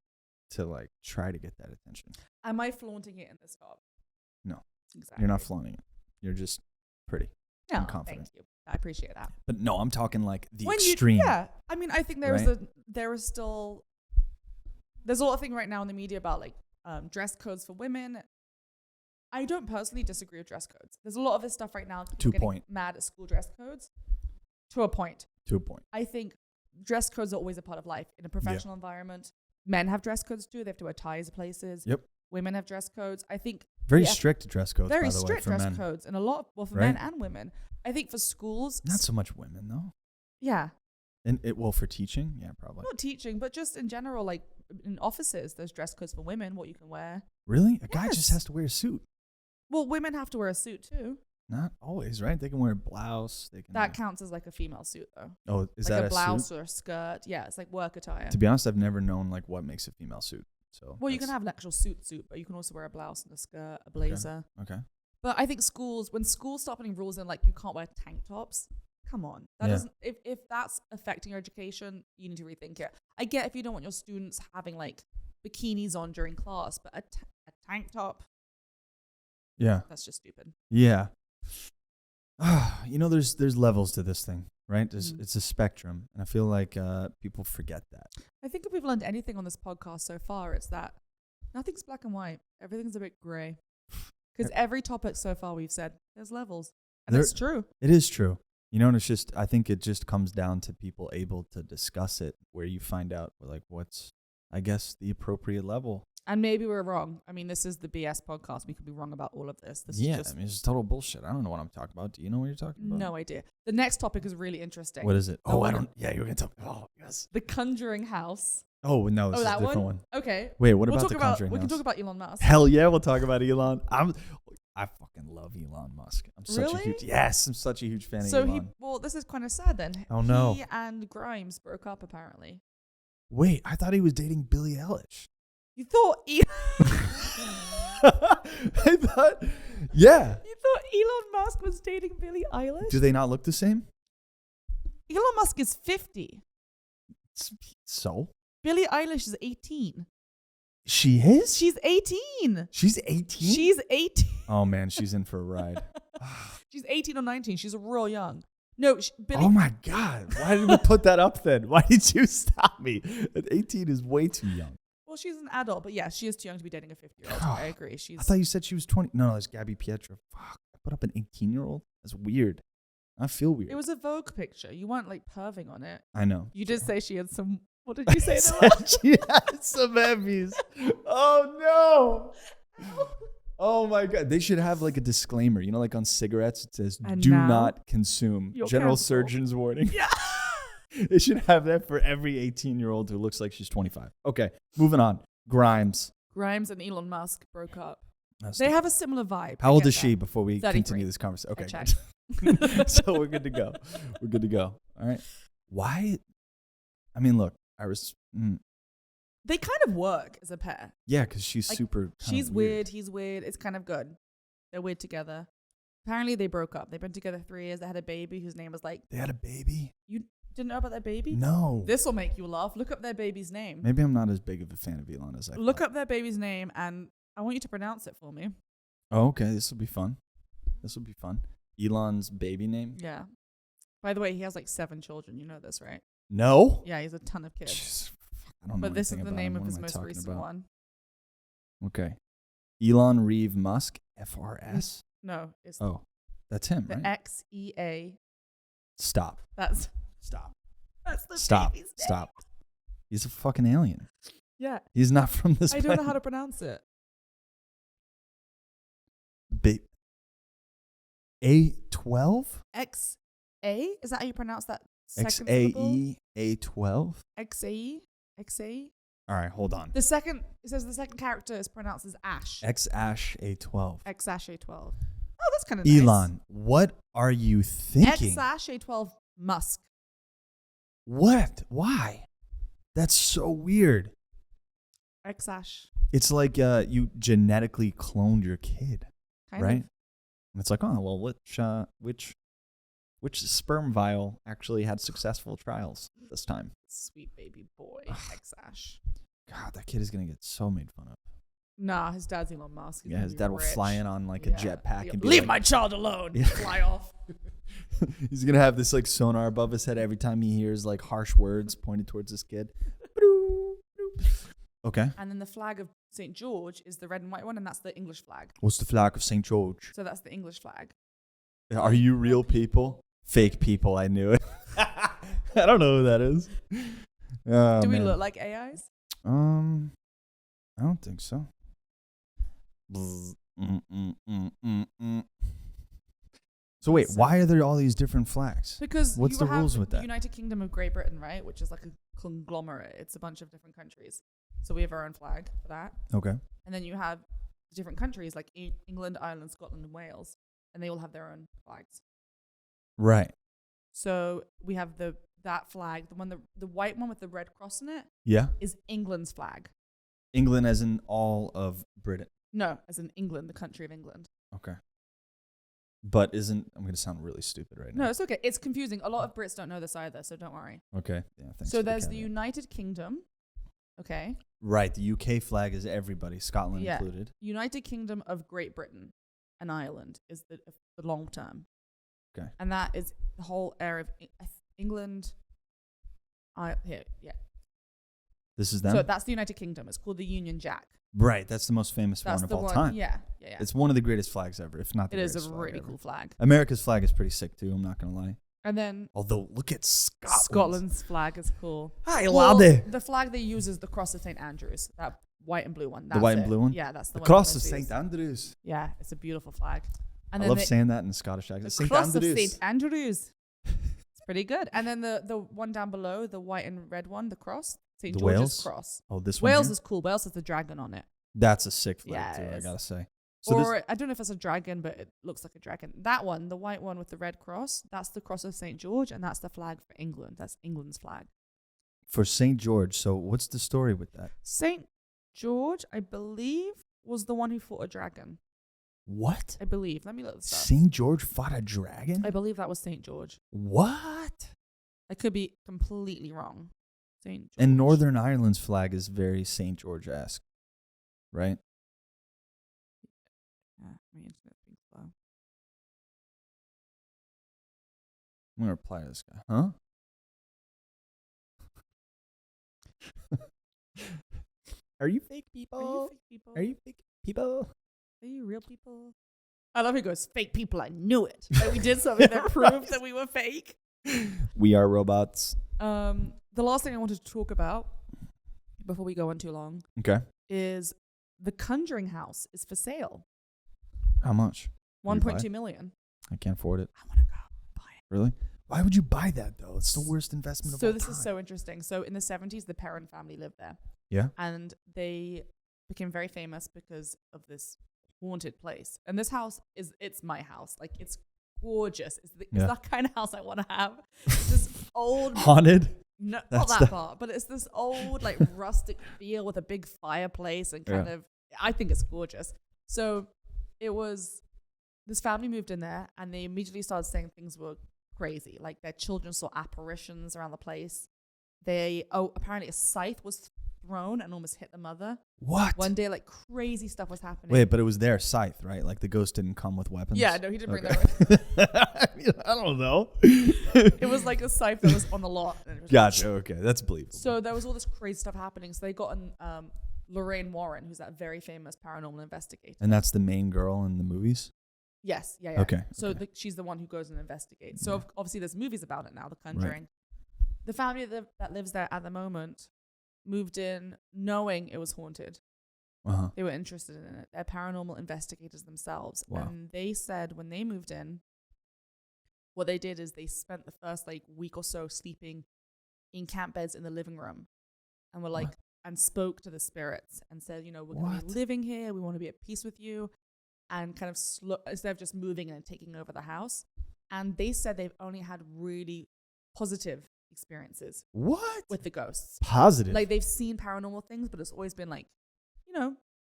to like try to get that attention? Am I flaunting it in this job? No. Exactly. You're not flaunting it. You're just pretty and confident. Thank you. I appreciate that. But no, I'm talking like the extreme. I mean, I think there's a lot of thing right now in the media about like dress codes for women. I don't personally disagree with dress codes. There's a lot of this stuff right now. To a point. Mad at school dress codes. To a point. To a point. I think dress codes are always a part of life in a professional environment. Men have dress codes too. They have to wear ties places. Yep. Women have dress codes. I think very strict dress codes. Very by the strict way, for dress men. codes, and a lot for men and women. I think for schools, not so much women though. Yeah. And for teaching, yeah, probably. Not teaching, but just in general, like in offices, there's dress codes for women. What you can wear. Really? A guy just has to wear a suit. Well, women have to wear a suit too. Not always, right? They can wear a blouse. That counts as like a female suit, though. Oh, is like that a blouse suit? or a skirt? Yeah, it's like work attire. To be honest, I've never known like what makes a female suit. So. Well, you can have an actual suit, but you can also wear a blouse and a skirt, a blazer. Okay. But I think when schools start putting rules in, like you can't wear tank tops. Come on, that doesn't. If that's affecting your education, you need to rethink it. I get if you don't want your students having like bikinis on during class, but a tank top. Yeah. That's just stupid. Yeah. There's levels to this thing, right? It's a spectrum. And I feel like people forget that. I think if we've learned anything on this podcast so far, it's that nothing's black and white. Everything's a bit gray. Because every topic so far we've said, there's levels. And that's true. It is true. And it's just, I think it just comes down to people able to discuss it, where you find out like what's, I guess, the appropriate level. And maybe we're wrong. I mean, this is the BS podcast. We could be wrong about all of this. This is just, it's total bullshit. I don't know what I'm talking about. Do you know what you're talking about? No idea. The next topic is really interesting. What is it? Oh, I don't. Yeah, you're going to tell me. Oh, yes. The Conjuring house Oh, no, this is a different one. Okay. Wait, what about the Conjuring We house? can talk about Elon Musk. Hell yeah, we'll talk about Elon. I fucking love Elon Musk. I'm such a huge fan of Elon. This is kind of sad then. Oh, no. He and Grimes broke up, apparently. Wait, I thought he was dating Billie Eilish. You thought I thought, yeah. You thought Elon Musk was dating Billie Eilish? Do they not look the same? Elon Musk is 50. So? Billie Eilish is 18. She is? She's 18. She's 18? She's 18. Oh, man, she's in for a ride. She's 18 or 19. She's real young. No, Billie. Oh, my God. Why did we put that up then? Why did you stop me? 18 is way too young. Well, she's an adult, but yeah, she is too young to be dating a 50-year-old. I agree. I thought you said she was 20. No, that's Gabby Petito. Fuck. I put up an 18-year-old? That's weird. I feel weird. It was a Vogue picture. You weren't like perving on it. I know. You did say she had some. What did you say? She had some Emmys. Oh, no. Oh, my God. They should have like a disclaimer. You know, like on cigarettes, it says, do not consume. General surgeon's warning. Yeah. They should have that for every 18-year-old who looks like she's 25. Okay, moving on. Grimes and Elon Musk broke up. They have a similar vibe. How old is she before we 33. continue this conversation? Okay. So we're good to go. All right. Why? I mean, look, Iris. They kind of work as a pair. Yeah, because she's super. She's weird. He's weird. It's kind of good. They're weird together. Apparently, they broke up. They've been together 3 years. They had a baby whose name was like. They had a baby? You didn't know about their baby? No. This will make you laugh. Look up their baby's name. Maybe I'm not as big of a fan of Elon as I thought. Look up their baby's name, and I want you to pronounce it for me. Oh, okay. This will be fun. Elon's baby name? Yeah. By the way, he has like 7 children. You know this, right? No. Yeah, he has a ton of kids. Jeez, I don't know. But this is the name of his most recent one. Okay. Elon Reeve Musk, FRS? No. It's that's him, the right? XEA. Stop. Stop. That's the Stop. baby's name. Stop. He's a fucking alien. Yeah. He's not from this planet. I don't know how to pronounce it. A12? XA? Is that how you pronounce that second XAE A12? XAE? All right, hold on. It says the second character is pronounced as Ash. X-Ash A12. X-Ash A12. Oh, that's kind of nice. Elon, what are you thinking? X-Ash A12 Musk. What? Why? That's so weird. X-Ash. It's like you genetically cloned your kid, Kind right? of. And it's like, oh, well, which sperm vial actually had successful trials this time? Sweet baby boy, X-Ash. God, that kid is going to get so made fun of. Nah, his dad's Elon Musk. Yeah, his dad will fly in on like a jetpack and be leave like, my child alone. Yeah. Fly off. He's going to have this like sonar above his head every time he hears like harsh words pointed towards this kid. Okay. And then the flag of St. George is the red and white one, and that's the English flag. What's the flag of St. George? So that's the English flag. Are you real people? Fake people, I knew it. I don't know who that is. Do we look like AIs? I don't think so. So wait, why are there all these different flags? Because what's the rules with that? The United Kingdom of Great Britain, right? Which is like a conglomerate. It's a bunch of different countries. So we have our own flag for that. Okay. And then you have different countries like England, Ireland, Scotland, and Wales, and they all have their own flags. Right. So we have that flag, the white one with the red cross in it. Yeah. Is England's flag. England as in all of Britain? No, as in England, the country of England. Okay. But I'm going to sound really stupid right now. No, it's okay. It's confusing. A lot of Brits don't know this either, so don't worry. Okay. Yeah, thanks. So there's the United Kingdom. Okay. Right. The UK flag is everybody, Scotland included. United Kingdom of Great Britain and Ireland is the long term. Okay. And that is the whole area of England. This is them? So that's the United Kingdom. It's called the Union Jack. Right. That's the most famous one of all time. Yeah. It's one of the greatest flags ever, if not the greatest. It is a really cool flag. America's flag is pretty sick too, I'm not going to lie. And then... Although, look at Scotland's flag is cool. I love it. The flag they use is the Cross of St. Andrews. That white and blue one. The white and blue one? Yeah, that's the one. The Cross of St. Andrews. Yeah, it's a beautiful flag. And I love saying that in the Scottish accent. The Cross of St. Andrews. It's pretty good. And then the one down below, the white and red one, the cross, St. George's Wales? Cross. Oh, this one Wales here? is cool. Wales has the dragon on it. That's a sick flag Yeah, too, it I is. gotta say. So or I don't know if it's a dragon, but it looks like a dragon. That one, the white one with the red cross, that's the cross of St. George, and that's the flag for England. That's England's flag. For St. George, so what's the story with that? St. George, I believe, was the one who fought a dragon. What? I believe. Let me look this up. St. George fought a dragon? I believe that was St. George. What? I could be completely wrong. St. George. And Northern Ireland's flag is very St. George-esque, right? Yeah, my internet's being slow. I'm going to reply to this guy. Huh? Are you fake people? Are you fake people? Are you real people? I love how he goes, fake people, I knew it. Like we did something that proved that we were fake. We are robots. The last thing I wanted to talk about before we go on too long is the Conjuring house is for sale. How much? 1.2 million. I can't afford it. I want to go buy it. Really? Why would you buy that, though? It's the worst investment of all time. So this is so interesting. So in the 70s, the Perrin family lived there. Yeah. And they became very famous because of this haunted place. And this house it's my house. Like, it's gorgeous. It's that kind of house I want to have. It's this old... Haunted? No, not that part. But it's this old, like, rustic feel with a big fireplace and kind of... I think it's gorgeous. So it was... This family moved in there and they immediately started saying things were crazy. Like, their children saw apparitions around the place. Apparently a scythe was thrown and almost hit the mother. What? One day, like, crazy stuff was happening. Wait, but it was their scythe, right? Like, the ghost didn't come with weapons? Yeah, no, he didn't bring that with. I don't know. It was like a scythe that was on the lot. Gotcha, okay. That's believable. So there was all this crazy stuff happening. So they got Lorraine Warren, who's that very famous paranormal investigator. And that's the main girl in the movies? Yes, yeah. Okay. So she's the one who goes and investigates. So obviously there's movies about it now, The Conjuring. Right. The family that lives there at the moment moved in knowing it was haunted. Uh-huh. They were interested in it. They're paranormal investigators themselves. Wow. And they said when they moved in, what they did is they spent the first week or so sleeping in camp beds in the living room. And were and spoke to the spirits and said, we're going to be living here. We want to be at peace with you. And kind of instead of just moving and taking over the house. And they said they've only had really positive experiences. What? With the ghosts. Positive? Like, they've seen paranormal things, but it's always been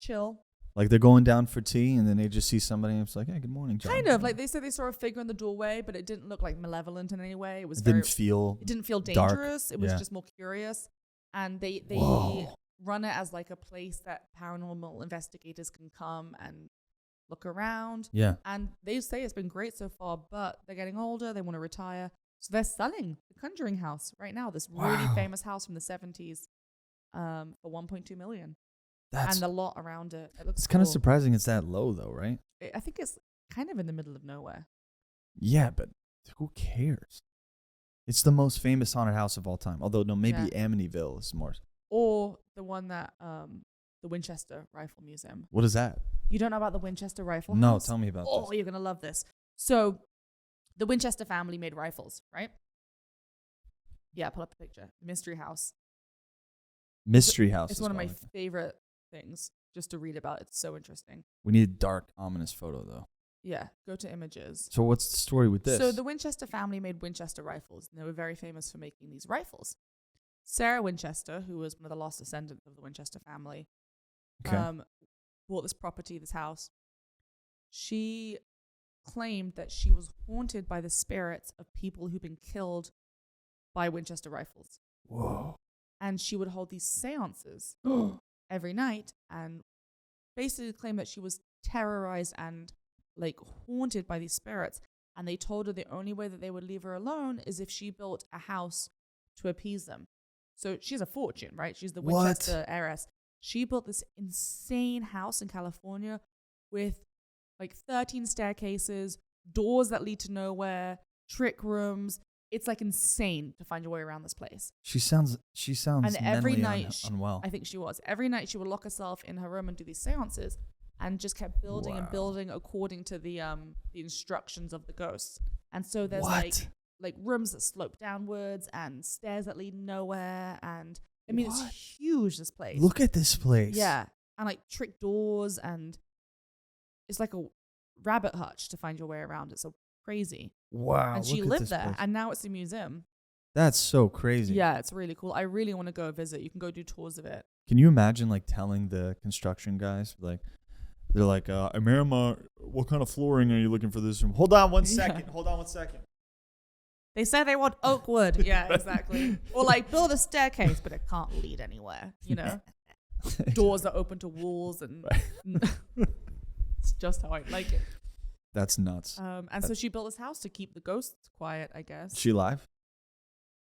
chill. Like, they're going down for tea and then they just see somebody and it's like, hey, good morning, John. Kind of. Like, they said they saw a figure in the doorway, but it didn't look like malevolent in any way. It didn't feel dangerous. Dark. It was just more curious. And they run it as like a place that paranormal investigators can come and look around. Yeah. And they say it's been great so far, but they're getting older. They want to retire. So they're selling the Conjuring house right now, this really famous house from the 70s for 1.2 million. And the lot around it. It looks It's kind of surprising it's that low, though, right? I think it's kind of in the middle of nowhere. Yeah, but who cares? It's the most famous haunted house of all time. Although, no, maybe Amityville is more. Or the one that, the Winchester Rifle Museum. What is that? You don't know about the Winchester Rifle No, house? tell me about this. Oh, you're going to love this. So, the Winchester family made rifles, right? Yeah, pull up a picture. Mystery House. Mystery House. It's one of my favorite things just to read about. It's so interesting. We need a dark, ominous photo, though. Yeah, go to images. So what's the story with this? So the Winchester family made Winchester rifles, and they were very famous for making these rifles. Sarah Winchester, who was one of the last descendants of the Winchester family, bought this property, this house. She claimed that she was haunted by the spirits of people who'd been killed by Winchester rifles. Whoa. And she would hold these seances every night and basically claimed that she was terrorized and haunted by these spirits. And they told her the only way that they would leave her alone is if she built a house to appease them. So she's a fortune, right? She's the Winchester heiress. She built this insane house in California with 13 staircases, doors that lead to nowhere, trick rooms. It's insane to find your way around this place. She sounds and every night unwell. I think she was. Every night she would lock herself in her room and do these seances and just kept building and building according to the instructions of the ghosts. And so there's rooms that slope downwards and stairs that lead nowhere, and I mean, it's huge, this place. Look at this place. Yeah. And like trick doors, and it's like a rabbit hutch to find your way around. It's so crazy. Wow. And she lived there, and now it's a museum. That's so crazy. Yeah, it's really cool. I really want to go visit. You can go do tours of it. Can you imagine like telling the construction guys, like, they're like, Miriam, what kind of flooring are you looking for this room? Hold on one second. Hold on 1 second. They say they want oak wood. Yeah, exactly. Or like build a staircase, but it can't lead anywhere, you know? Doors that open to walls, and it's just how I like it. That's nuts. So she built this house to keep the ghosts quiet, I guess. Is she alive?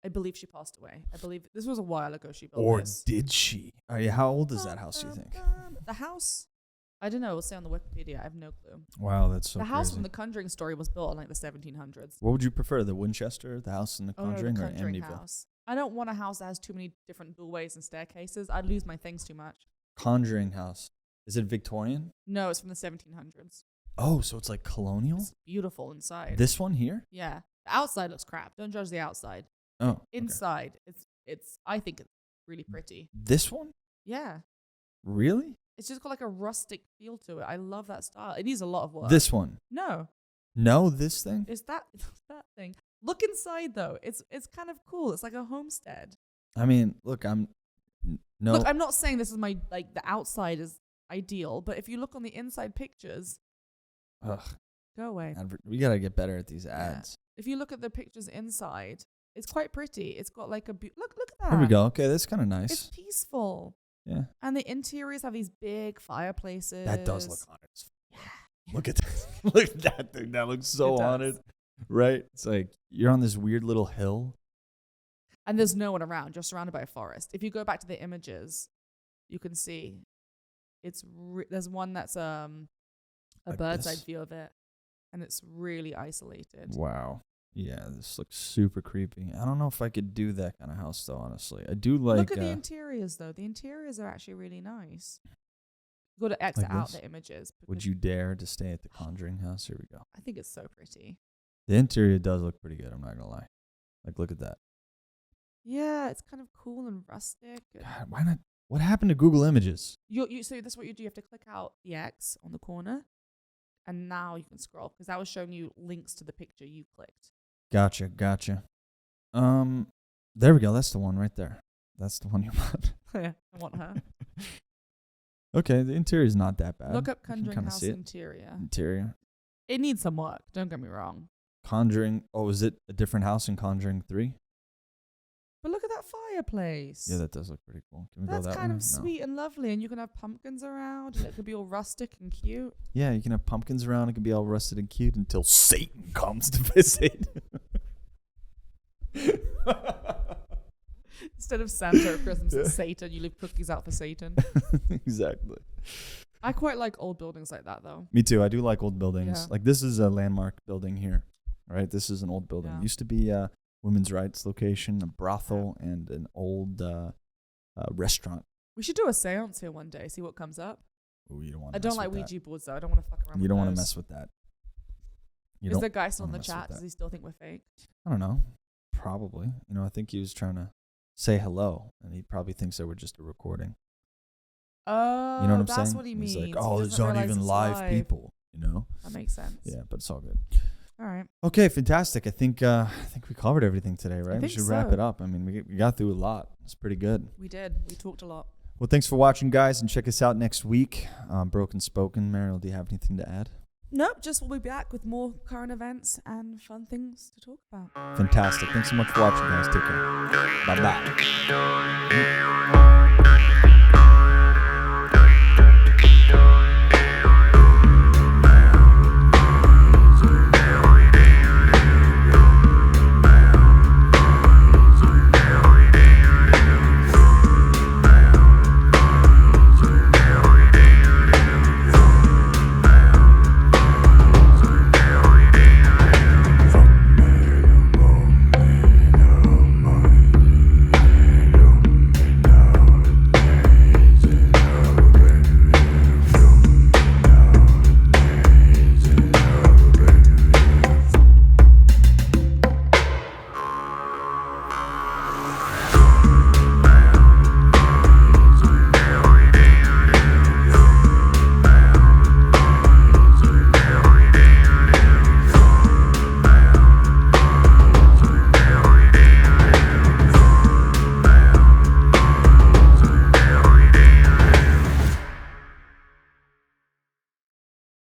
I believe she passed away. I believe this was a while ago she built this. Or did she? How old is that house, do you think? The house? I don't know. We'll say on the Wikipedia. I have no clue. Wow, that's so The house crazy. from the Conjuring story was built in like the 1700s. What would you prefer, the Winchester, the house in the Conjuring, the or Conjuring Amityville? house. I don't want a house that has too many different doorways and staircases. I'd lose my things too much. Conjuring house. Is it Victorian? No, it's from the 1700s. Oh, so it's like colonial? It's beautiful inside. This one here? Yeah. The outside looks crap. Don't judge the outside. Oh. Inside, it's I think it's really pretty. This one? Yeah. Really? It's just got like a rustic feel to it. I love that style. It needs a lot of work. This one? No. No, this thing? It's that thing. Look inside though. It's kind of cool. It's like a homestead. I mean, look, I'm not saying this is my like the outside is ideal, but if you look on the inside pictures, go away. We gotta get better at these ads. Yeah. If you look at the pictures inside, it's quite pretty. It's got like look at that. Here we go. Okay, that's kind of nice. It's peaceful. Yeah. And the interiors have these big fireplaces. That does look haunted. Yeah. Look at that. Look at that thing. That looks so haunted. Right? It's like you're on this weird little hill. And there's no one around. You're surrounded by a forest. If you go back to the images, you can see there's one that's a like bird's this. eye view of it. And it's really isolated. Wow. Yeah, this looks super creepy. I don't know if I could do that kind of house, though, honestly. I do like... Look at the interiors, though. The interiors are actually really nice. You got to exit out the images. Would you dare to stay at the Conjuring house? Here we go. I think it's so pretty. The interior does look pretty good, I'm not going to lie. Like, look at that. Yeah, it's kind of cool and rustic. God, why not? What happened to Google Images? So that's what you do. You have to click out the X on the corner. And now you can scroll, because that was showing you links to the picture you clicked. Gotcha. There we go. That's the one right there. That's the one you want. Yeah, I want her. Okay, the interior is not that bad. Look up Conjuring house interior. Interior. It needs some work. Don't get me wrong. Conjuring. Oh, is it a different house in Conjuring 3? But look at that fireplace. Yeah, that does look pretty cool. Can we That's go that kind way? of sweet and lovely, and you can have pumpkins around, and it could be all rustic and cute. Yeah, you can have pumpkins around. It can be all rusted and cute until Satan comes to visit. Instead of Santa at Christmas, it's Satan. You leave cookies out for Satan. Exactly. I quite like old buildings like that, though. Me too. I do like old buildings. Yeah. Like this is a landmark building here, right? This is an old building. Yeah. It used to be a women's rights location, a brothel, and an old restaurant. We should do a seance here one day, see what comes up. Ooh, you don't want. I don't like Ouija boards, though. I don't want to fuck around with those. You don't want to mess with that. Is the guy still in the chat? Does he still think we're fake? I don't know. Probably. I think he was trying to say hello, and he probably thinks that we're just a recording. Oh, you know what I'm that's saying? what he means. He's like, oh, these aren't even live people, That makes sense. Yeah, but it's all good. All right. Okay, fantastic. I think we covered everything today, right? We should wrap it up. I mean, we got through a lot. It's pretty good. We did. We talked a lot. Well, thanks for watching, guys, and check us out next week. Broken Spoken. Meriel, do you have anything to add? Nope, just we'll be back with more current events and fun things to talk about. Fantastic. Thanks so much for watching, guys. Take care. Bye-bye.